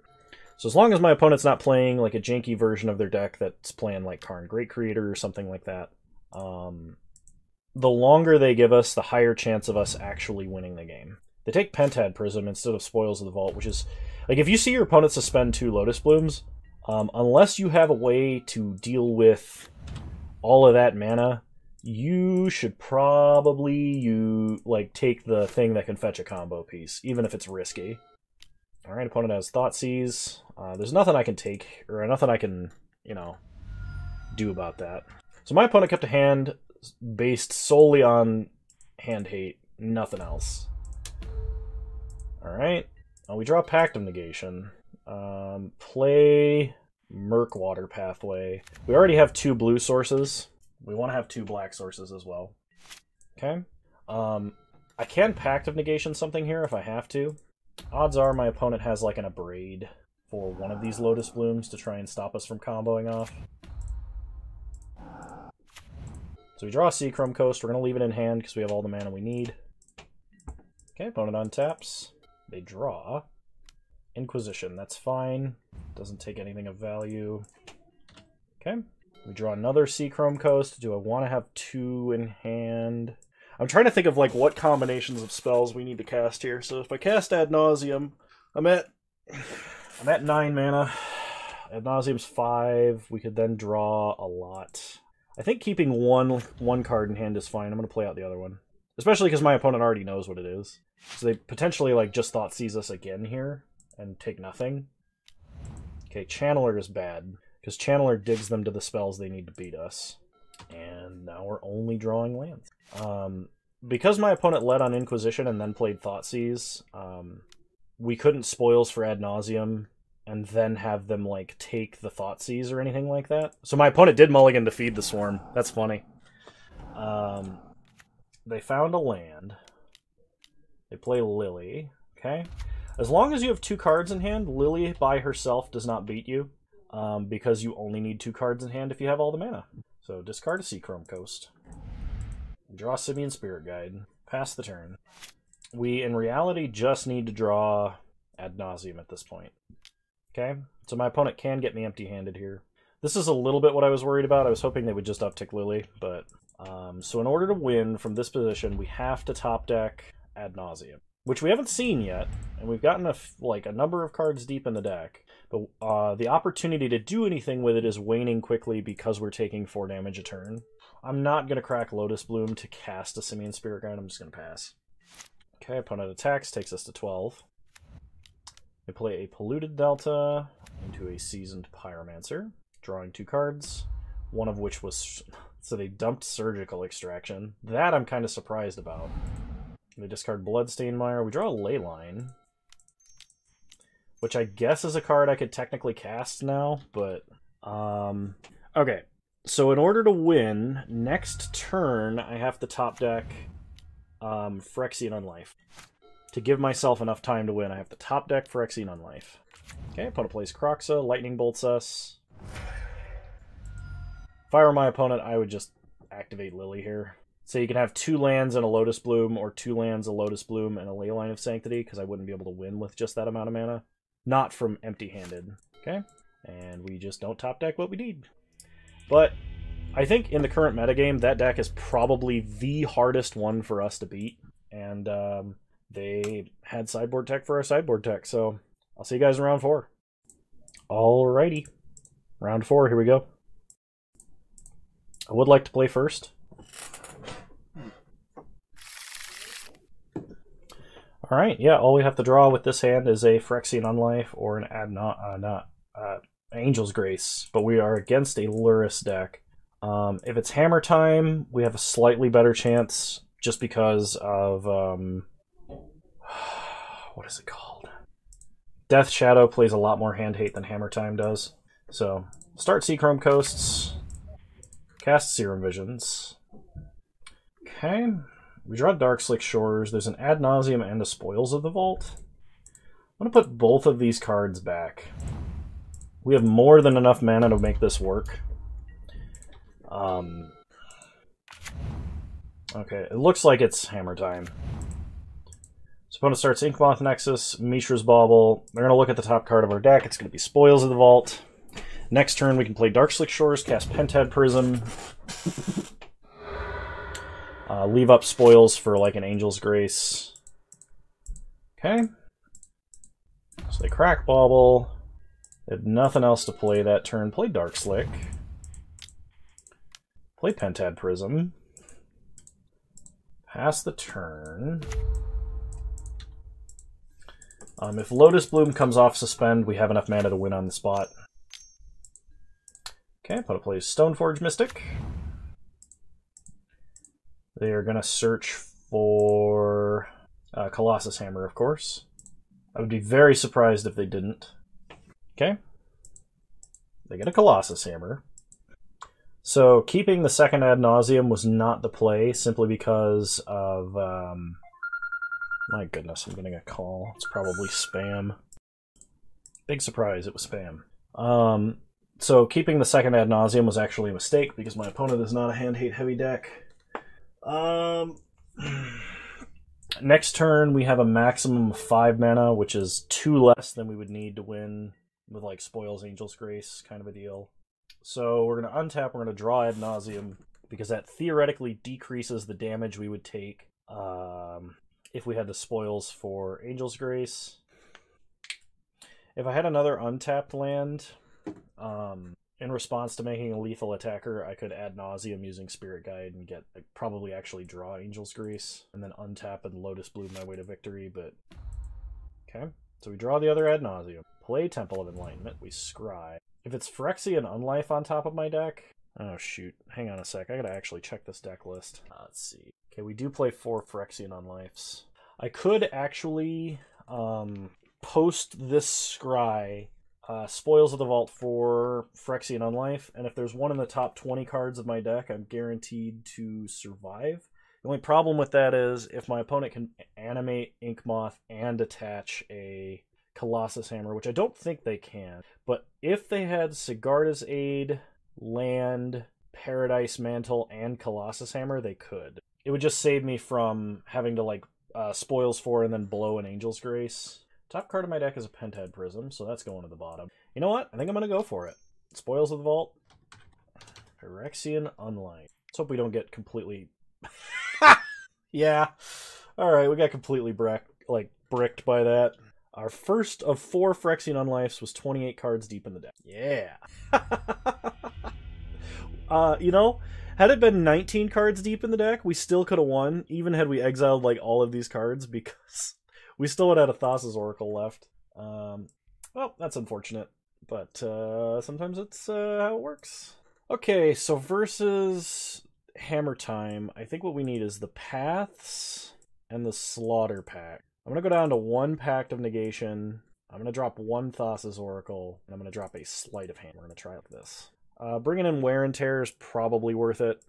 Speaker 2: So as long as my opponent's not playing like a janky version of their deck that's playing like Karn Great Creator or something like that, the longer they give us, the higher chance of us actually winning the game. They take Pentad Prism instead of Spoils of the Vault, which is... Like, if you see your opponent suspend 2 Lotus Blooms, unless you have a way to deal with all of that mana, you should probably, take the thing that can fetch a combo piece, even if it's risky. Alright, opponent has Thoughtseize. There's nothing I can take, or nothing I can, do about that. So my opponent kept a hand based solely on hand hate, nothing else. Alright. We draw Pact of Negation. Play Murkwater Pathway. We already have 2 blue sources. We want to have 2 black sources as well. Okay. I can Pact of Negation something here if I have to. Odds are my opponent has like an Abrade for one of these Lotus Blooms to try and stop us from comboing off. So we draw a Seachrome Coast. We're going to leave it in hand because we have all the mana we need. Okay, opponent untaps. They draw. Inquisition, that's fine. Doesn't take anything of value. Okay. We draw another Seachrome Coast. Do I want to have 2 in hand? I'm trying to think of like what combinations of spells we need to cast here. So if I cast Ad Nauseam, I'm at 9 mana. Ad Nauseam's 5. We could then draw a lot. I think keeping one card in hand is fine. I'm going to play out the other one. Especially because my opponent already knows what it is. So they potentially like just Thoughtseize us again here and take nothing. Okay, Channeler is bad, because Channeler digs them to the spells they need to beat us. And now we're only drawing lands. Because my opponent led on Inquisition and then played Thoughtseize, we couldn't Spoils for Ad Nauseam and then have them like take the Thoughtseize or anything like that. So my opponent did mulligan to Feed the Swarm. That's funny. They found a land. They play Lily. Okay. As long as you have 2 cards in hand, Lily by herself does not beat you, because you only need 2 cards in hand if you have all the mana. So discard a Seachrome Coast. Draw Simian Spirit Guide. Pass the turn. We, in reality, just need to draw Ad Nauseam at this point. Okay? So my opponent can get me empty-handed here. This is a little bit what I was worried about. I was hoping they would just uptick Lily, but... so in order to win from this position, we have to top deck Ad Nauseam, which we haven't seen yet, and we've gotten a number of cards deep in the deck. But the opportunity to do anything with it is waning quickly because we're taking 4 damage a turn. I'm not going to crack Lotus Bloom to cast a Simian Spirit Guide. I'm just going to pass. Okay, opponent attacks, takes us to 12. They play a Polluted Delta into a Seasoned Pyromancer, drawing 2 cards, one of which was... So they dumped Surgical Extraction. That I'm kind of surprised about. They discard Bloodstained Mire. We draw a Leyline. which I guess is a card I could technically cast now, but... Okay, so in order to win, next turn I have to top deck Phyrexian Unlife. To give myself enough time to win, I have to top deck Phyrexian Unlife. Okay, opponent plays Kroxa, Lightning Bolts us. If I were my opponent, I would just activate Lily here. So you can have 2 lands and a Lotus Bloom, or 2 lands, a Lotus Bloom, and a Leyline of Sanctity, because I wouldn't be able to win with just that amount of mana. Not from empty-handed. Okay? And we just don't top deck what we need. But I think in the current metagame, that deck is probably the hardest one for us to beat. And they had sideboard tech for our sideboard tech, so I'll see you guys in round 4. Alrighty. Round 4, here we go. I would like to play first. Alright, yeah, all we have to draw with this hand is a Phyrexian Unlife or an Angel's Grace, but we are against a Lurrus deck. If it's Hammer Time, we have a slightly better chance just because of... what is it called? Death Shadow plays a lot more hand hate than Hammer Time does. So, start Seachrome Coasts, cast Serum Visions. Okay. We draw Dark Slick Shores. There's an Ad Nauseam and a Spoils of the Vault. I'm going to put both of these cards back. We have more than enough mana to make this work. Okay, it looks like it's Hammer Time. So opponent starts Inkmoth Nexus, Mishra's Bauble. They're going to look at the top card of our deck. It's going to be Spoils of the Vault. Next turn we can play Dark Slick Shores, cast Pentad Prism. Leave up Spoils for like an Angel's Grace. Okay. So they crack Bauble. They had nothing else to play that turn. Play Dark Slick. Play Pentad Prism. Pass the turn. If Lotus Bloom comes off Suspend, we have enough mana to win on the spot. Okay, opponent plays Stoneforge Mystic. They are going to search for Colossus Hammer, of course. I would be very surprised if they didn't. Okay. They get a Colossus Hammer. So keeping the second Ad Nauseam was not the play, simply because of... my goodness, I'm getting a call. It's probably spam. Big surprise, it was spam. So keeping the second Ad Nauseam was actually a mistake, because my opponent is not a hand-hate heavy deck. Next turn, we have a maximum of 5 mana, which is 2 less than we would need to win with, like, Spoils, Angel's Grace kind of a deal. So we're going to untap, we're going to draw Ad Nauseam, because that theoretically decreases the damage we would take if we had the Spoils for Angel's Grace. If I had another untapped land, in response to making a lethal attacker, I could Ad Nauseam using Spirit Guide and get probably actually draw Angel's Grace, and then untap and Lotus Bloom my way to victory, but... Okay, so we draw the other Ad Nauseam. Play Temple of Enlightenment, we scry. If it's Phyrexian Unlife on top of my deck... Oh shoot, hang on a sec, I gotta actually check this deck list. Let's see. Okay, we do play 4 Phyrexian Unlifes. I could actually post this scry... Spoils of the Vault for Phyrexian Unlife, and if there's one in the top 20 cards of my deck, I'm guaranteed to survive. The only problem with that is if my opponent can animate Inkmoth and attach a Colossus Hammer, which I don't think they can, but if they had Sigarda's Aid, Land, Paradise Mantle, and Colossus Hammer, they could. It would just save me from having to, like, Spoils for and then blow an Angel's Grace. Top card of my deck is a Pentad Prism, so that's going to the bottom. You know what? I think I'm going to go for it. Spoils of the Vault. Phyrexian Unlife. Let's hope we don't get completely... Yeah. Alright, we got completely bricked by that. Our first of 4 Phyrexian Unlifes was 28 cards deep in the deck. Yeah. You know, had it been 19 cards deep in the deck, we still could have won, even had we exiled like all of these cards, because... we still would have had a Thassa's Oracle left. Well, that's unfortunate, but sometimes it's how it works. Okay, so versus Hammer Time, I think what we need is the Paths and the Slaughter Pact. I'm going to go down to 1 Pact of Negation I'm going to drop one Thassa's Oracle, and I'm going to drop a Sleight of Hand. We're going to try like this. Bringing in Wear and Tear is probably worth it.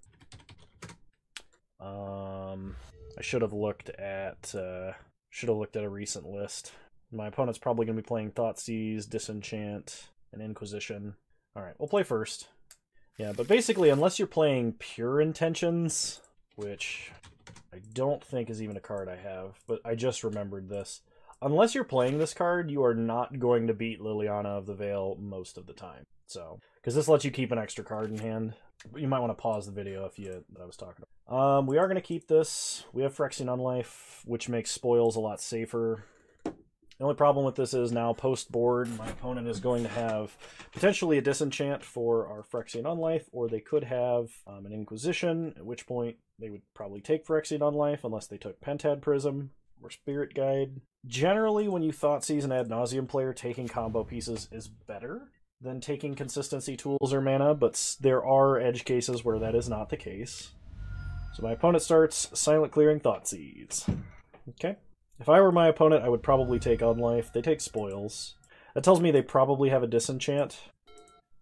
Speaker 2: I should have looked at a recent list. My opponent's probably going to be playing Thoughtseize, Disenchant, and Inquisition. Alright, we'll play first. Yeah, but basically, unless you're playing Pure Intentions, which I don't think is even a card I have, but I just remembered this. Unless you're playing this card, you are not going to beat Liliana of the Veil most of the time. So, because this lets you keep an extra card in hand. You might want to pause the video that I was talking about. We are going to keep this. We have Phyrexian Unlife, which makes spoils a lot safer. The only problem with this is now post-board, my opponent is going to have potentially a Disenchant for our Phyrexian Unlife, or they could have an Inquisition, at which point they would probably take Phyrexian Unlife unless they took Pentad Prism or Spirit Guide. Generally, when you Thoughtseize an Ad Nauseam player, taking combo pieces is better than taking consistency tools or mana, but there are edge cases where that is not the case. So my opponent starts Silent Clearing Thoughtseize. Okay. If I were my opponent, I would probably take Unlife. They take Spoils. That tells me they probably have a Disenchant.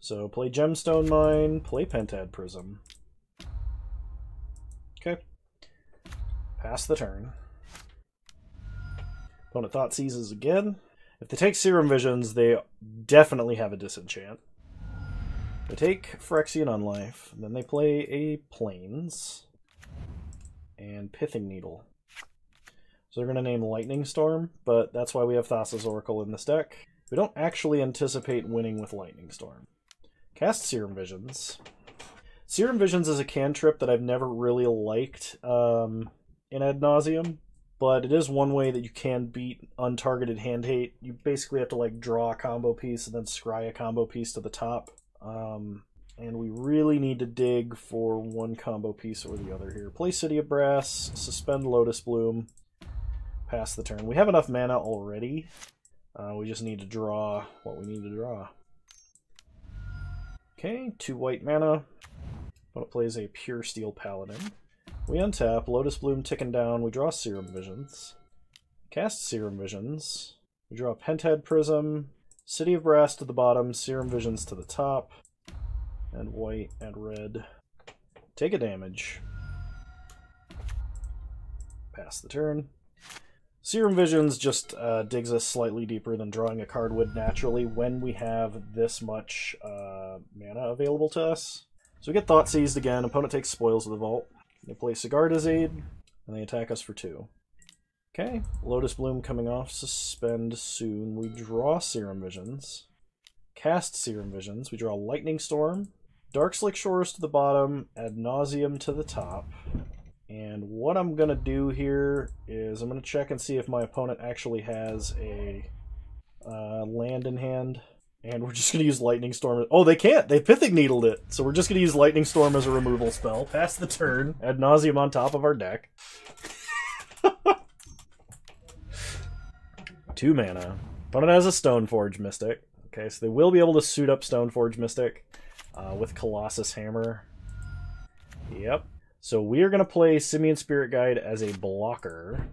Speaker 2: So play Gemstone Mine, play Pentad Prism. Okay. Pass the turn. Opponent Thoughtseizes again. If they take Serum Visions, they definitely have a Disenchant. They take Phyrexian Unlife, then they play a Plains and Pithing Needle. So they're going to name Lightning Storm, but that's why we have Thassa's Oracle in this deck. We don't actually anticipate winning with Lightning Storm. Cast Serum Visions. Serum Visions is a cantrip that I've never really liked in Ad Nauseam, but it is one way that you can beat untargeted hand hate. You basically have to like draw a combo piece and then scry a combo piece to the top. And we really need to dig for one combo piece or the other here. Play City of Brass, suspend Lotus Bloom, pass the turn. We have enough mana already. We just need to draw what we need to draw. Okay, 2 white mana. Opponent plays a Pure Steel Paladin. We untap, Lotus Bloom ticking down, we draw Serum Visions. Cast Serum Visions. We draw Pentad Prism, City of Brass to the bottom, Serum Visions to the top, and white and red. Take a damage. Pass the turn. Serum Visions just digs us slightly deeper than drawing a card would naturally when we have this much mana available to us. So we get Thoughtseized again, opponent takes Spoils of the Vault. They play Sigarda's Aid, and they attack us for 2. Okay, Lotus Bloom coming off, suspend soon. We draw Serum Visions. Cast Serum Visions. We draw Lightning Storm. Darkslick Shores to the bottom, Ad Nauseam to the top. And what I'm going to do here is I'm going to check and see if my opponent actually has a land in hand. And we're just going to use Lightning Storm. Oh, they can't! They Pithing Needled it! So we're just going to use Lightning Storm as a removal spell. Pass the turn. Ad Nauseam on top of our deck. 2 mana. Opponent has a Stoneforge Mystic. Okay, so they will be able to suit up Stoneforge Mystic with Colossus Hammer. Yep. So we are going to play Simian Spirit Guide as a blocker.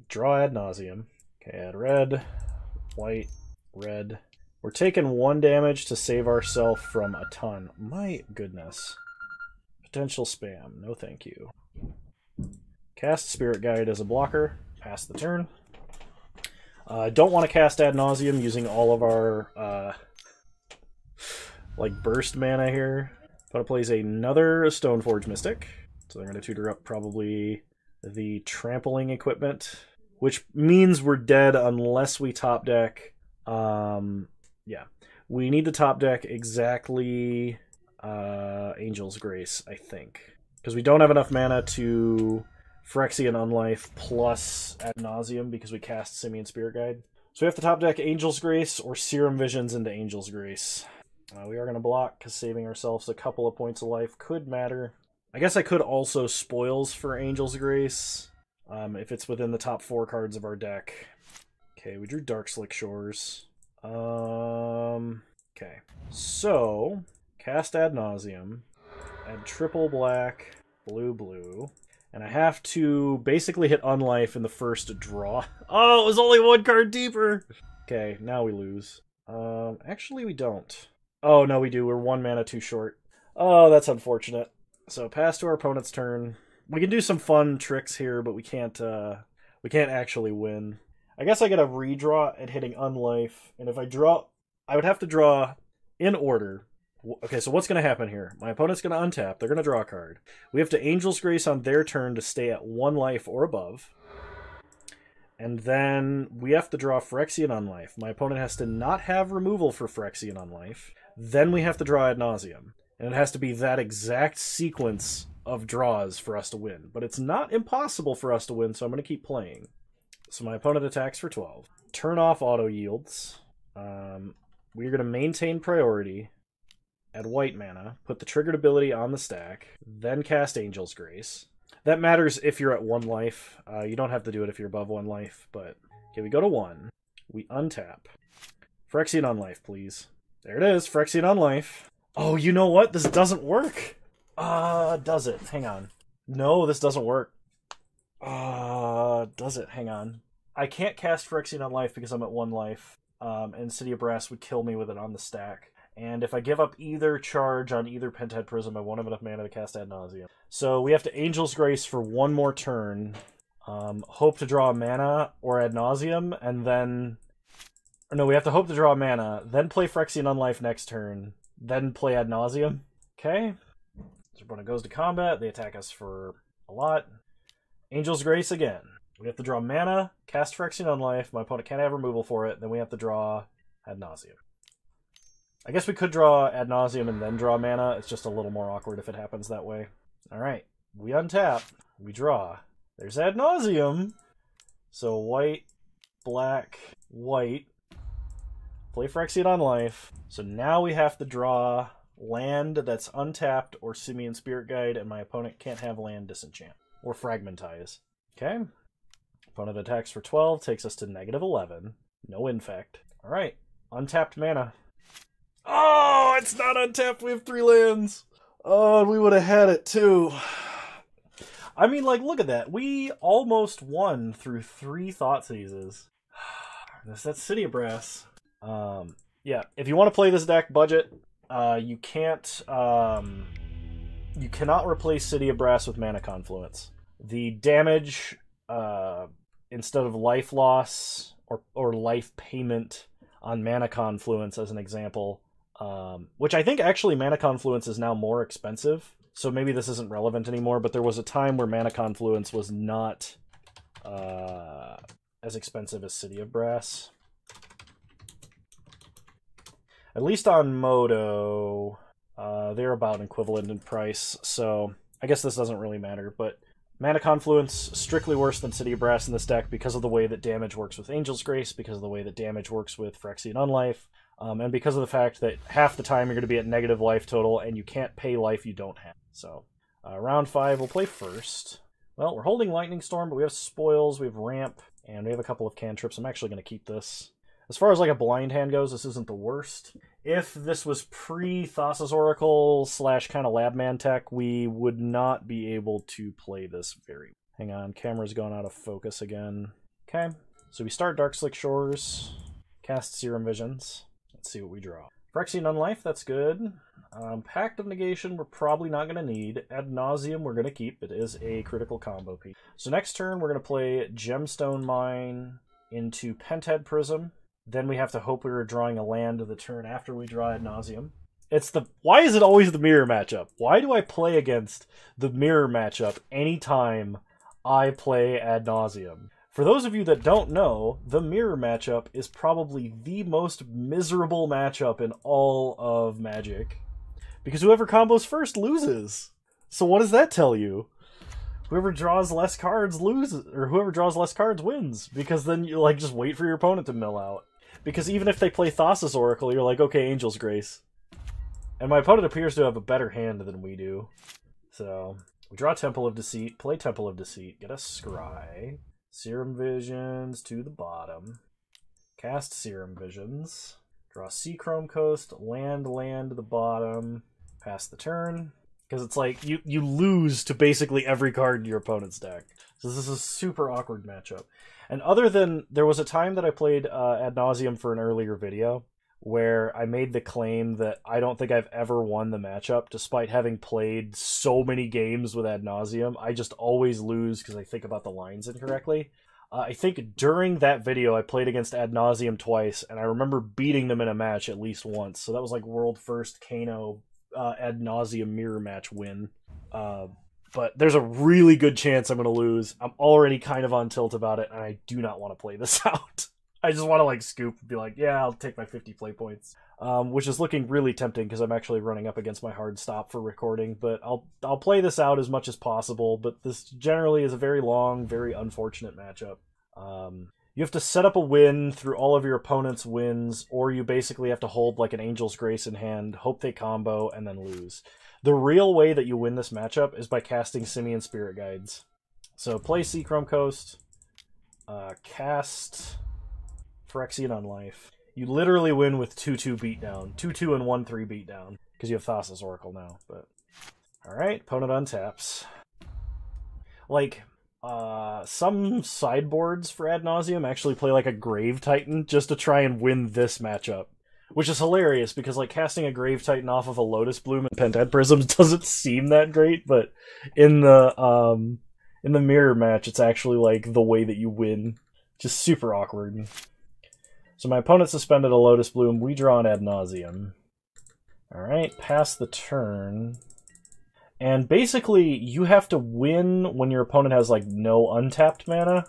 Speaker 2: Draw Ad Nauseam. Okay, add red, white, red. We're taking 1 damage to save ourselves from a ton. My goodness. Potential spam. No thank you. Cast Spirit Guide as a blocker. Pass the turn. Don't want to cast Ad Nauseam using all of our like burst mana here. Opponent plays another Stoneforge Mystic. So they're going to tutor up probably the Trampling Equipment, which means we're dead unless we top deck. Yeah, we need to top deck exactly Angel's Grace, I think, because we don't have enough mana to Phyrexian Unlife plus Ad Nauseam because we cast Simian Spirit Guide. So we have to top deck Angel's Grace or Serum Visions into Angel's Grace. We are going to block because saving ourselves a couple of points of life could matter. I guess I could also Spoils for Angel's Grace if it's within the top 4 cards of our deck. Okay, we drew Darkslick Shores. Okay, so cast Ad Nauseam, add triple black, blue, blue. And I have to basically hit unlife in the first draw. Oh, it was only one card deeper! Okay, now we lose. Actually we don't. Oh, no, we do. We're 1 mana too short. Oh, that's unfortunate. So pass to our opponent's turn. We can do some fun tricks here, but we can't actually win. I guess I get a redraw at hitting unlife, and if I draw, I would have to draw in order. Okay, so what's going to happen here? My opponent's going to untap. They're going to draw a card. We have to Angel's Grace on their turn to stay at 1 life or above. And then we have to draw Phyrexian Unlife. My opponent has to not have removal for Phyrexian Unlife. Then we have to draw Ad Nauseam. And it has to be that exact sequence of draws for us to win. But it's not impossible for us to win, so I'm going to keep playing. So my opponent attacks for 12. Turn off auto yields. We're going to maintain priority. Add white mana, put the triggered ability on the stack, then cast Angel's Grace. That matters if you're at 1 life. You don't have to do it if you're above 1 life, but... Okay, we go to 1. We untap. Phyrexian Unlife, please. There it is, Phyrexian Unlife. Oh, you know what? This doesn't work! Does it? Hang on. No, this doesn't work. Does it? Hang on. I can't cast Phyrexian Unlife because I'm at 1 life, and City of Brass would kill me with it on the stack. And if I give up either charge on either Penthead Prism, I won't have enough mana to cast Ad Nauseam. So we have to Angel's Grace for 1 more turn, hope to draw a mana or Ad Nauseam, and then... Or no, we have to hope to draw a mana, then play Phyrexian Unlife next turn, then play Ad Nauseam. Okay. So opponent goes to combat, they attack us for a lot. Angel's Grace again. We have to draw mana, cast Phyrexian Unlife, my opponent can't have removal for it, then we have to draw Ad Nauseam. I guess we could draw Ad Nauseam and then draw mana. It's just a little more awkward if it happens that way. Alright, we untap. We draw. There's Ad Nauseam. So white, black, white. Play Phyrexian Unlife. So now we have to draw land that's untapped or Simian Spirit Guide, and my opponent can't have land disenchant. Or Fragmentize. Okay. Opponent attacks for 12, takes us to -11. No infect. Alright, untapped mana. Oh, it's not untapped. We have 3 lands. Oh, we would have had it too. I mean, like, look at that. We almost won through 3 Thought Seizes. That's City of Brass. Yeah, if you want to play this deck budget, you can't. You cannot replace City of Brass with Mana Confluence. The damage, instead of life loss or life payment on Mana Confluence, as an example. Which I think actually Mana Confluence is now more expensive, so maybe this isn't relevant anymore, but there was a time where Mana Confluence was not as expensive as City of Brass. At least on Moto, they're about equivalent in price, so I guess this doesn't really matter, but Mana Confluence, strictly worse than City of Brass in this deck because of the way that damage works with Angel's Grace, because of the way that damage works with Phyrexian Unlife, and because of the fact that half the time you're going to be at negative life total, and you can't pay life you don't have. So, round 5, we'll play first. Well, we're holding Lightning Storm, but we have Spoils, we have Ramp, and we have a couple of cantrips. I'm actually going to keep this. As far as like a blind hand goes, this isn't the worst. If this was pre-Thassa's Oracle / kind of Labman tech, we would not be able to play this very... Hang on, camera's gone out of focus again. Okay, so we start Darkslick Shores, cast Serum Visions. Let's see what we draw. Phyrexian Unlife, that's good. Pact of Negation, we're probably not going to need. Ad Nauseam, we're going to keep. It is a critical combo piece. So next turn, we're going to play Gemstone Mine into Penthead Prism. Then we have to hope we were drawing a land the turn after we draw Ad Nauseam. It's the... Why is it always the mirror matchup? Why do I play against the mirror matchup anytime I play Ad Nauseam? For those of you that don't know, the mirror matchup is probably the most miserable matchup in all of Magic. Because whoever combos first loses. So what does that tell you? Whoever draws less cards loses, or whoever draws less cards wins. Because then you like just wait for your opponent to mill out. Because even if they play Thassa's Oracle, you're like, okay, Angel's Grace. And my opponent appears to have a better hand than we do. So, we draw Temple of Deceit, play Temple of Deceit, get a Scry, Serum Visions to the bottom, cast Serum Visions, draw Seachrome Coast, land the bottom, pass the turn, Because it's like, you lose to basically every card in your opponent's deck. So this is a super awkward matchup. And other than, there was a time that I played Ad Nauseam for an earlier video, where I made the claim that I don't think I've ever won the matchup, despite having played so many games with Ad Nauseam. I just always lose because I think about the lines incorrectly. I think during that video I played against Ad Nauseam twice, and I remember beating them in a match at least once. So that was like world first Kano Ad Nauseam mirror match win. But there's a really good chance I'm going to lose. I'm already kind of on tilt about it, and I do not want to play this out. I just want to like scoop and be like, yeah, I'll take my 50 play points. Which is looking really tempting because I'm actually running up against my hard stop for recording. But I'll play this out as much as possible. But this generally is a very long, very unfortunate matchup. You have to set up a win through all of your opponent's wins, or you basically have to hold like an Angel's Grace in hand, hope they combo, and then lose. The real way that you win this matchup is by casting Simian Spirit Guides. So play Seachrome Coast, cast Phyrexian Unlife. You literally win with 2-2 beatdown. 2-2 and 1-3 beatdown. Because you have Thassa's Oracle now. But alright, opponent untaps. Like, some sideboards for Ad Nauseam actually play like a Grave Titan just to try and win this matchup. Which is hilarious, because like casting a Grave Titan off of a Lotus Bloom and Pentad Prisms doesn't seem that great, but in the mirror match, it's actually like the way that you win. Just super awkward. So my opponent suspended a Lotus Bloom. We draw an Ad Nauseam. Alright, pass the turn. And basically, you have to win when your opponent has like no untapped mana,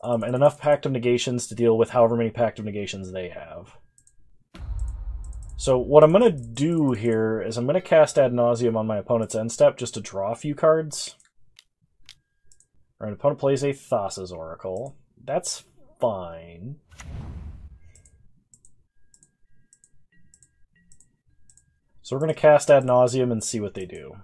Speaker 2: and enough Pact of Negations to deal with however many Pact of Negations they have. So what I'm going to do here is I'm going to cast Ad Nauseam on my opponent's end step just to draw a few cards. Alright, opponent plays a Thassa's Oracle. That's fine. So we're going to cast Ad Nauseam and see what they do.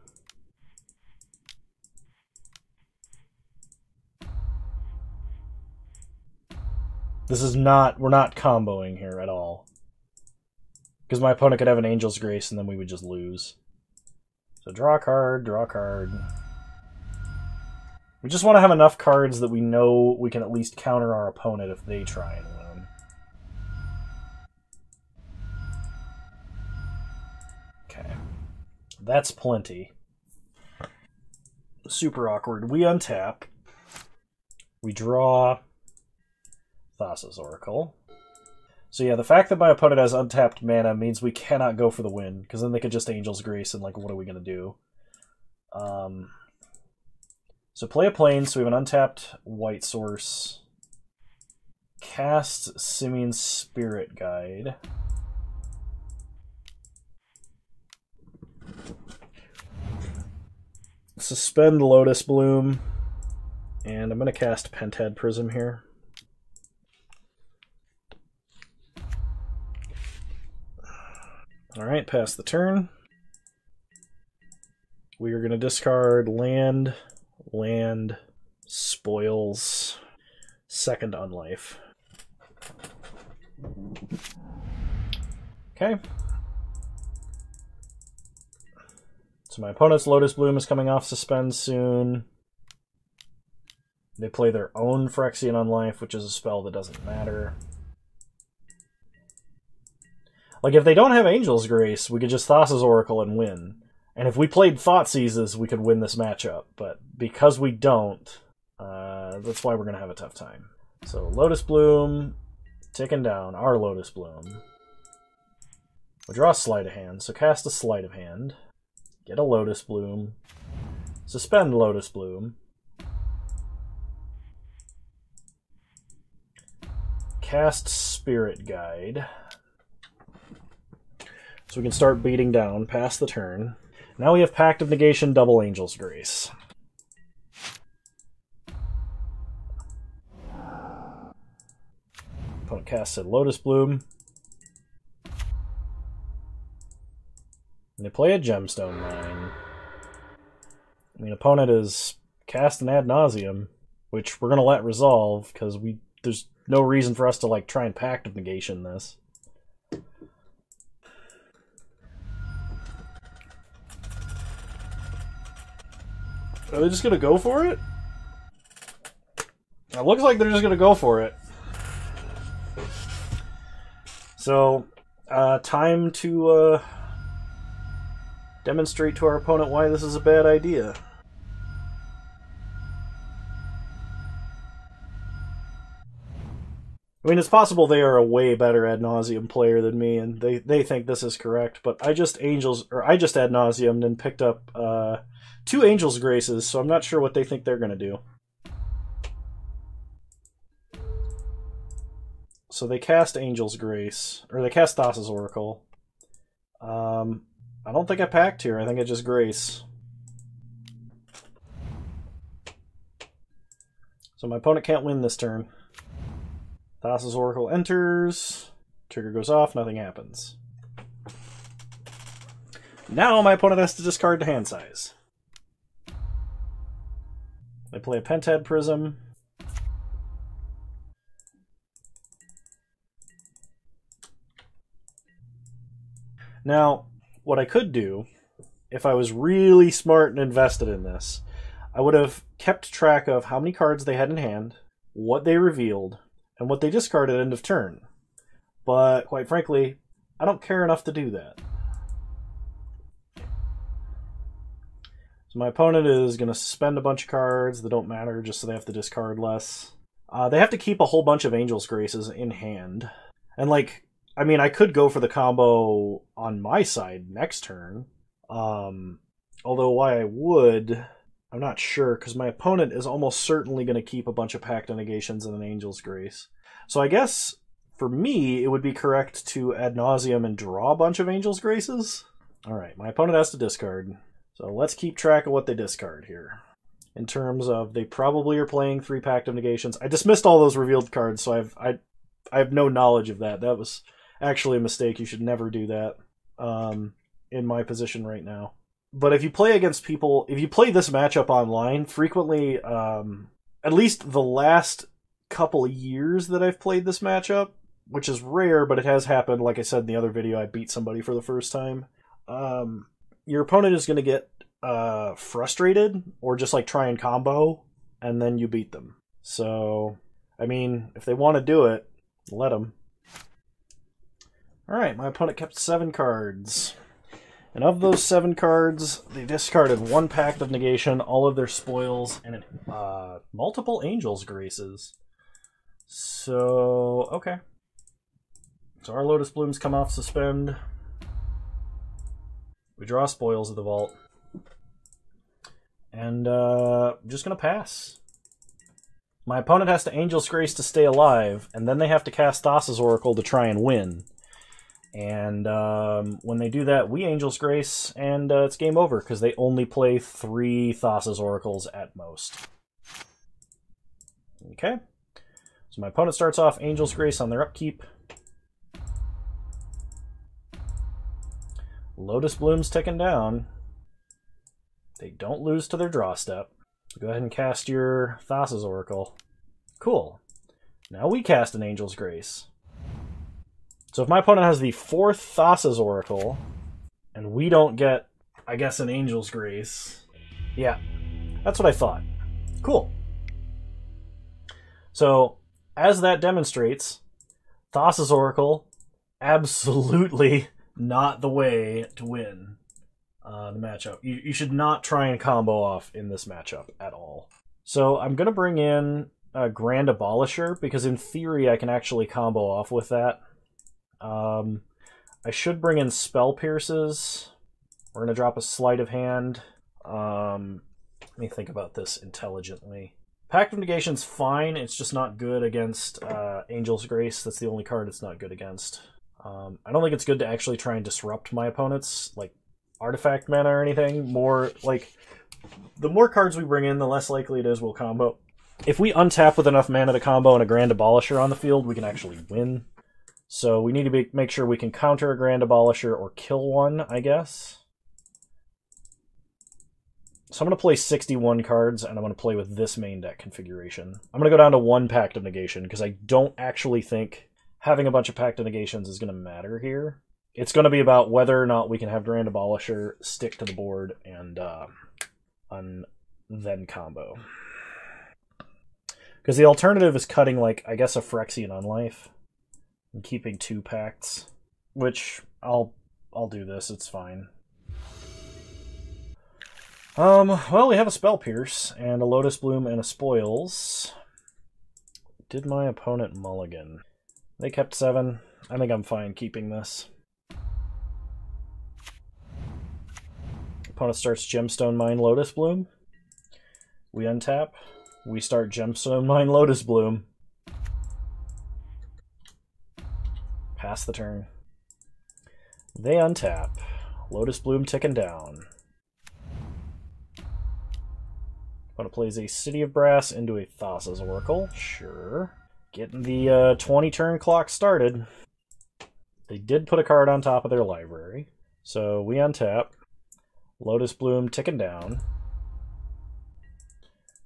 Speaker 2: This is not, we're not comboing here at all. Because my opponent could have an Angel's Grace and then we would just lose. So draw a card, draw a card. We just want to have enough cards that we know we can at least counter our opponent if they try and win. Okay. That's plenty. Super awkward. We untap. We draw Thassa's Oracle. So yeah, the fact that my opponent has untapped mana means we cannot go for the win, because then they could just Angel's Grace and like, what are we going to do? So play a plane, so we have an untapped white source. Cast Simian Spirit Guide. Suspend Lotus Bloom. And I'm going to cast Pentad Prism here. Alright, pass the turn. We are going to discard land, spoils, second unlife. Okay. So my opponent's Lotus Bloom is coming off suspend soon. They play their own Phyrexian Unlife, which is a spell that doesn't matter. Like, if they don't have Angel's Grace, we could just Thassa's Oracle and win. And if we played Thoughtseizes, we could win this matchup. But because we don't, that's why we're going to have a tough time. So Lotus Bloom, ticking down, our Lotus Bloom. We'll draw a Sleight of Hand, so cast a Sleight of Hand. Get a Lotus Bloom. Suspend Lotus Bloom. Cast Spirit Guide. So we can start beating down past the turn. Now we have Pact of Negation, double Angel's Grace. Opponent casts a Lotus Bloom. And they play a Gemstone Mine. I mean, opponent is cast an Ad Nauseam, which we're going to let resolve, because there's no reason for us to like try and Pact of Negation this. Are they just gonna go for it? It looks like they're just gonna go for it. So, time to demonstrate to our opponent why this is a bad idea. I mean, it's possible they are a way better Ad Nauseam player than me, and they think this is correct, but I just Ad Nauseamed and picked up 2 Angel's Graces, so I'm not sure what they think they're going to do. So they cast Angel's Grace, or they cast Thassa's Oracle. I don't think I packed here, I think I just Grace. So my opponent can't win this turn. Thassa's Oracle enters, trigger goes off, nothing happens. Now my opponent has to discard the hand size. They play a Pentad Prism. Now, what I could do, if I was really smart and invested in this, I would have kept track of how many cards they had in hand, what they revealed, and what they discarded at end of turn. But, quite frankly, I don't care enough to do that. So my opponent is going to suspend a bunch of cards that don't matter just so they have to discard less. They have to keep a whole bunch of Angel's Graces in hand. And, like, I mean, I could go for the combo on my side next turn. Although why I would, I'm not sure, because my opponent is almost certainly going to keep a bunch of Pact of Negations and an Angel's Grace. So I guess, for me, it would be correct to Ad Nauseam and draw a bunch of Angel's Graces. Alright, my opponent has to discard. So let's keep track of what they discard here. In terms of, they probably are playing 3 Pact of Negations. I dismissed all those revealed cards, so I have no knowledge of that. That was actually a mistake. You should never do that in my position right now. But if you play against people, if you play this matchup online, frequently, at least the last couple of years that I've played this matchup, which is rare, but it has happened, like I said in the other video, I beat somebody for the first time. Your opponent is going to get frustrated, or just like try and combo, and then you beat them. So, I mean, if they want to do it, let them. Alright, my opponent kept 7 cards. And of those 7 cards, they discarded 1 Pact of Negation, all of their spoils, and multiple Angel's Graces. So, okay. So our Lotus Blooms come off suspend. We draw spoils of the vault. And I'm just going to pass. My opponent has to Angel's Grace to stay alive, and then they have to cast Thassa's Oracle to try and win. And when they do that, we Angel's Grace, and it's game over, because they only play 3 Thassa's Oracles at most. Okay. So my opponent starts off Angel's Grace on their upkeep. Lotus Bloom's ticking down. They don't lose to their draw step. Go ahead and cast your Thassa's Oracle. Cool. Now we cast an Angel's Grace. So if my opponent has the 4th Thassa's Oracle, and we don't get, I guess, an Angel's Grace, yeah, that's what I thought. Cool. So, as that demonstrates, Thassa's Oracle, absolutely not the way to win the matchup. You should not try and combo off in this matchup at all. So I'm going to bring in a Grand Abolisher, because in theory I can actually combo off with that. I should bring in Spell Pierces. We're going to drop a Sleight of Hand. Let me think about this intelligently. Pact of Negation's fine, it's just not good against Angel's Grace. That's the only card it's not good against. I don't think it's good to actually try and disrupt my opponent's, like, artifact mana or anything. More, like, the more cards we bring in, the less likely it is we'll combo. If we untap with enough mana to combo and a Grand Abolisher on the field, we can actually win. So we need to make sure we can counter a Grand Abolisher or kill one, I guess. So I'm going to play 61 cards, and I'm going to play with this main deck configuration. I'm going to go down to 1 Pact of Negation, because I don't actually think having a bunch of Pact of Negations is going to matter here. It's going to be about whether or not we can have Grand Abolisher stick to the board and then combo. Because the alternative is cutting, like, I guess a Phyrexian Unlife and keeping 2 pacts, which I'll do this, it's fine. Well, we have a Spell Pierce and a Lotus Bloom and a Spoils. Did my opponent mulligan? They kept 7. I think I'm fine keeping this. Opponent starts Gemstone Mine Lotus Bloom. We untap. We start Gemstone Mine Lotus Bloom. Pass the turn. They untap. Lotus Bloom ticking down. Opponent plays a City of Brass into a Thassa's Oracle. Sure. Getting the 20 turn clock started. They did put a card on top of their library. So we untap. Lotus Bloom ticking down.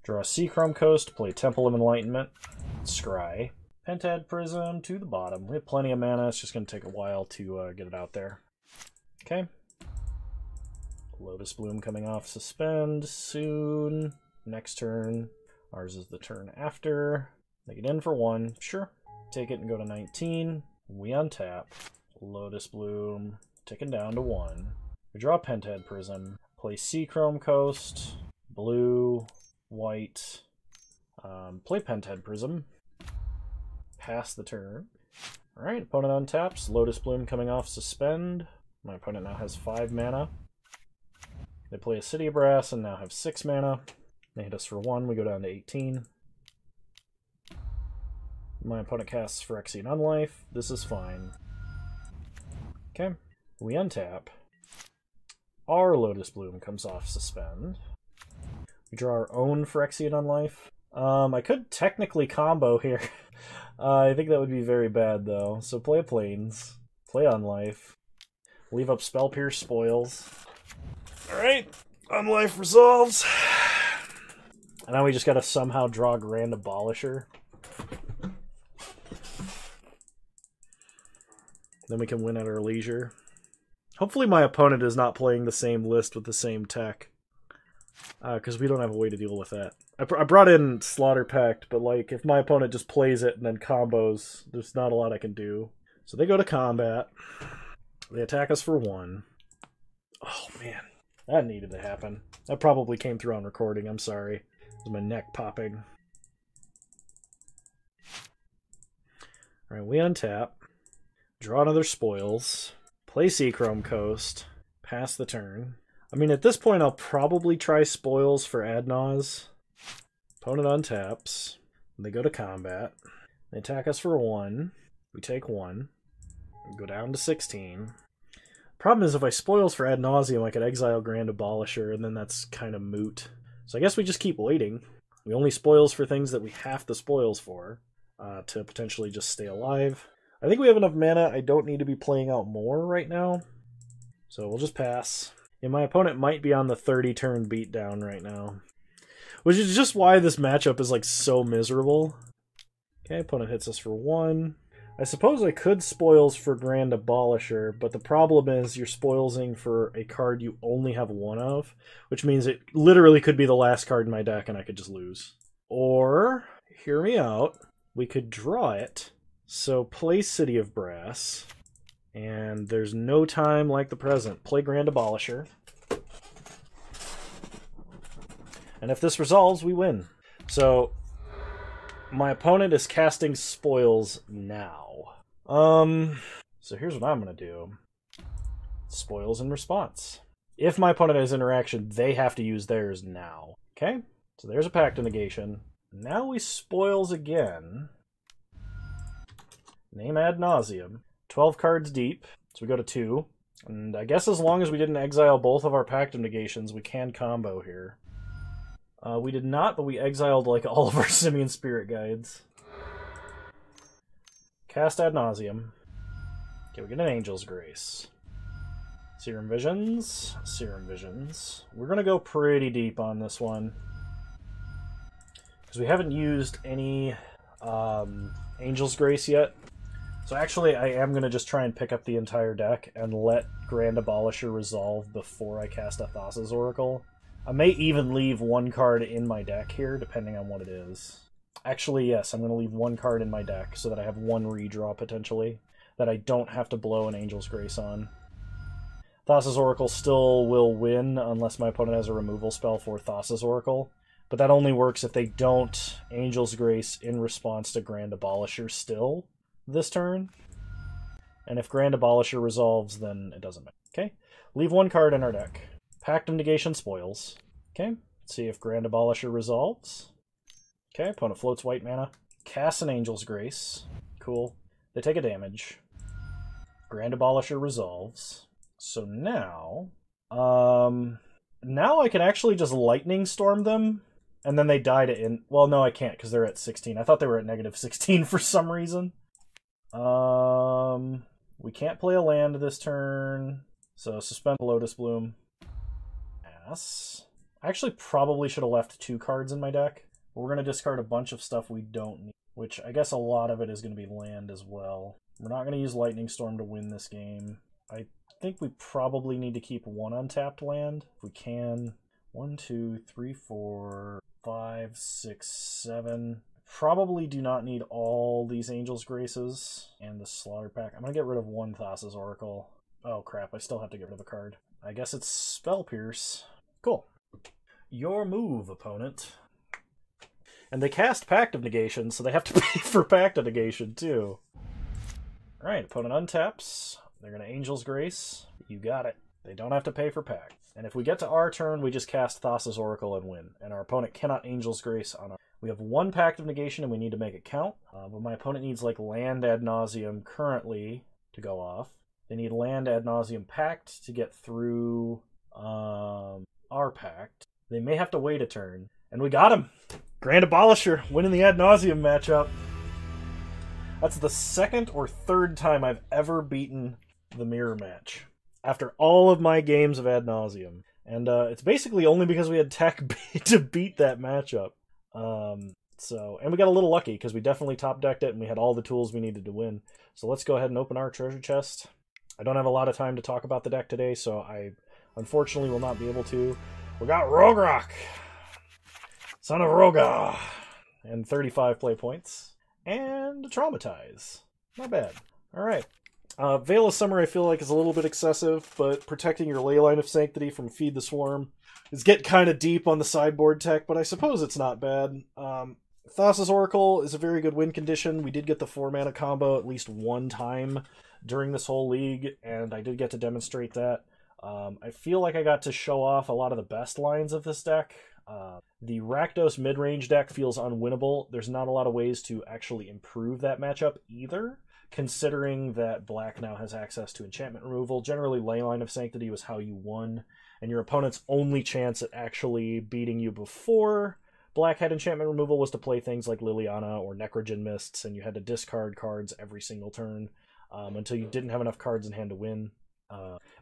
Speaker 2: Draw a Seachrome Coast, play Temple of Enlightenment, Scry. Pentad Prism to the bottom. We have plenty of mana, it's just going to take a while to get it out there. Okay. Lotus Bloom coming off Suspend soon. Next turn. Ours is the turn after. Make it in for 1. Sure. Take it and go to 19. We untap. Lotus Bloom ticking down to 1. We draw Pentad Prism. Play Seachrome Coast. Blue. White. Play Pentad Prism. Pass the turn. Alright, opponent untaps. Lotus Bloom coming off Suspend. My opponent now has 5 mana. They play a City of Brass and now have 6 mana. They hit us for 1. We go down to 18. My opponent casts Phyrexian Unlife. This is fine. Okay. We untap. Our Lotus Bloom comes off Suspend. We draw our own Phyrexian Unlife. I could technically combo here. I think that would be very bad, though. So play Plains. Play Unlife. Leave up Spell Pierce Spoils. Alright. Unlife resolves. And now we just gotta somehow draw Grand Abolisher. Then we can win at our leisure. Hopefully my opponent is not playing the same list with the same tech. Because we don't have a way to deal with that. I brought in Slaughter Pact, but like if my opponent just plays it and then combos, there's not a lot I can do. So they go to combat. They attack us for 1. Oh man, that needed to happen. That probably came through on recording, I'm sorry. It was my neck popping. Alright, we untap. Draw another Spoils. Play Seachrome Coast. Pass the turn. I mean, at this point, I'll probably try Spoils for Adnaz. Opponent untaps. They go to combat. They attack us for 1. We take 1. We go down to 16. Problem is, if I Spoils for Ad Nauseam, I could exile Grand Abolisher, and then that's kind of moot. So I guess we just keep waiting. We only Spoils for things that we have the Spoils for, to potentially just stay alive. I think we have enough mana. I don't need to be playing out more right now. So we'll just pass. And my opponent might be on the 30-turn beatdown right now. Which is just why this matchup is like so miserable. Okay, opponent hits us for 1. I suppose I could Spoils for Grand Abolisher, but the problem is you're spoilsing for a card you only have 1 of, which means it literally could be the last card in my deck and I could just lose. Or, hear me out, we could draw it. So play City of Brass, and there's no time like the present. Play Grand Abolisher. And if this resolves, we win. So my opponent is casting Spoils now. So here's what I'm going to do. Spoils in response. If my opponent has interaction, they have to use theirs now. Okay? So there's a Pact of Negation. Now we Spoils again. Name Ad Nauseam. 12 cards deep. So we go to 2. And I guess as long as we didn't exile both of our Pact of Negations, we can combo here. We did not, but we exiled like all of our Simian Spirit Guides. Cast Ad Nauseam. Okay, we get an Angel's Grace. Serum Visions. Serum Visions. We're going to go pretty deep on this one. Because we haven't used any Angel's Grace yet. So actually, I am going to just try and pick up the entire deck and let Grand Abolisher resolve before I cast a Thassa's Oracle. I may even leave one card in my deck here, depending on what it is. Actually, yes, I'm going to leave one card in my deck so that I have one redraw, potentially, that I don't have to blow an Angel's Grace on. Thassa's Oracle still will win unless my opponent has a removal spell for Thassa's Oracle, but that only works if they don't Angel's Grace in response to Grand Abolisher still this turn. And if Grand Abolisher resolves, then it doesn't matter. Okay, leave one card in our deck. Pact of Negation Spoils. Okay, let's see if Grand Abolisher resolves. Okay, opponent floats white mana. Casts an Angel's Grace. Cool. They take a damage. Grand Abolisher resolves. So now... now I can actually just Lightning Storm them, and then they die to well, no, I can't, because they're at 16. I thought they were at negative 16 for some reason. We can't play a land this turn, so suspend Lotus Bloom. Yes. I actually probably should have left 2 cards in my deck. We're going to discard a bunch of stuff we don't need, which I guess a lot of it is going to be land as well. We're not going to use Lightning Storm to win this game. I think we probably need to keep 1 untapped land if we can. 1, 2, 3, 4, 5, 6, 7. Probably do not need all these Angel's Graces and the Slaughter Pack. I'm going to get rid of 1 Thassa's Oracle. Oh crap, I still have to get rid of a card. I guess it's Spell Pierce. Cool. Your move, opponent. And they cast Pact of Negation, so they have to pay for Pact of Negation too. Alright, opponent untaps. They're going to Angel's Grace. You got it. They don't have to pay for Pact. And if we get to our turn, we just cast Thassa's Oracle and win. And our opponent cannot Angel's Grace on our... We have 1 Pact of Negation and we need to make it count. But my opponent needs like land ad nauseam currently to go off. They need land ad nauseam Pact to get through our Pact. They may have to wait a turn. And we got him! Grand Abolisher, winning the ad nauseam matchup. That's the 2nd or 3rd time I've ever beaten the mirror match after all of my games of ad nauseam. And it's basically only because we had tech to beat that matchup. And we got a little lucky because we definitely top decked it and we had all the tools we needed to win. So let's go ahead and open our treasure chest. I don't have a lot of time to talk about the deck today, so I unfortunately will not be able to. We got Rogrock, Son of Roga, and 35 play points. And Traumatize. Not bad. Alright. Veil of Summer I feel like is a little bit excessive, but protecting your Leyline of Sanctity from Feed the Swarm is getting kind of deep on the sideboard tech, but I suppose it's not bad. Thassa's Oracle is a very good win condition. We did get the 4-mana combo at least one time during this whole league, and I did get to demonstrate that. I feel like I got to show off a lot of the best lines of this deck. The Rakdos mid-range deck feels unwinnable. There's not a lot of ways to actually improve that matchup either, considering that Black now has access to enchantment removal. Generally, Leyline of Sanctity was how you won, and your opponent's only chance at actually beating you before Black had enchantment removal was to play things like Liliana or Necrogen Mists, and you had to discard cards every single turn until you didn't have enough cards in hand to win.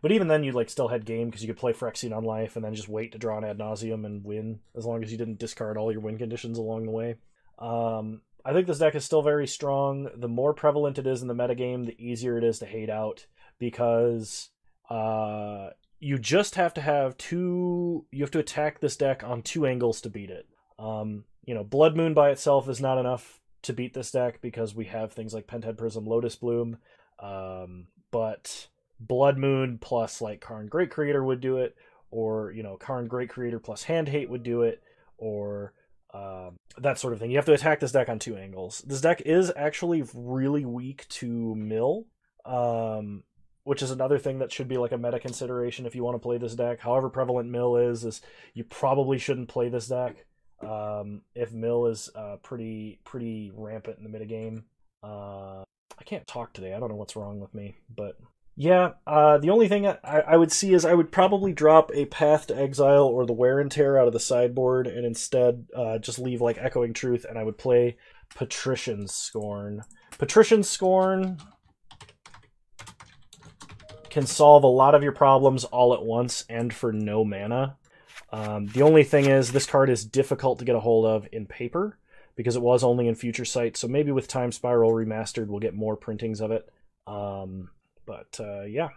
Speaker 2: But even then, you still had game because you could play Phyrexian on life and then just wait to draw an ad nauseam and win, as long as you didn't discard all your win conditions along the way. I think this deck is still very strong. The more prevalent it is in the metagame, the easier it is to hate out, because you just have to have you have to attack this deck on 2 angles to beat it. Blood Moon by itself is not enough to beat this deck because we have things like Penthead Prism, Lotus Bloom, but Blood Moon plus Karn Great Creator would do it, or Karn Great Creator plus Hand Hate would do it, or that sort of thing. You have to attack this deck on 2 angles. This deck is actually really weak to mill, which is another thing that should be a meta consideration if you want to play this deck. However prevalent mill is you probably shouldn't play this deck if mill is pretty rampant in the metagame. I can't talk today. I don't know what's wrong with me, but yeah, the only thing I would see is I would probably drop a Path to Exile or the Wear and Tear out of the sideboard and instead just leave Echoing Truth, and I would play Patrician's Scorn. Patrician's Scorn can solve a lot of your problems all at once and for no mana. The only thing is this card is difficult to get a hold of in paper because it was only in Future Sight, so maybe with Time Spiral Remastered we'll get more printings of it. Yeah.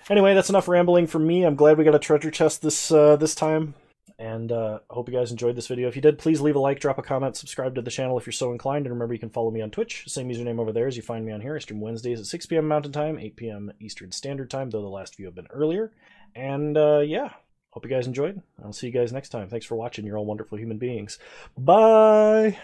Speaker 2: Anyway, that's enough rambling from me. I'm glad we got a treasure chest this time. And I hope you guys enjoyed this video. If you did, please leave a like, drop a comment, subscribe to the channel if you're so inclined, and remember you can follow me on Twitch. Same username over there as you find me on here. I stream Wednesdays at 6 p.m. Mountain Time, 8 p.m. Eastern Standard Time, though the last few have been earlier. And yeah, hope you guys enjoyed. I'll see you guys next time. Thanks for watching. You're all wonderful human beings. Bye!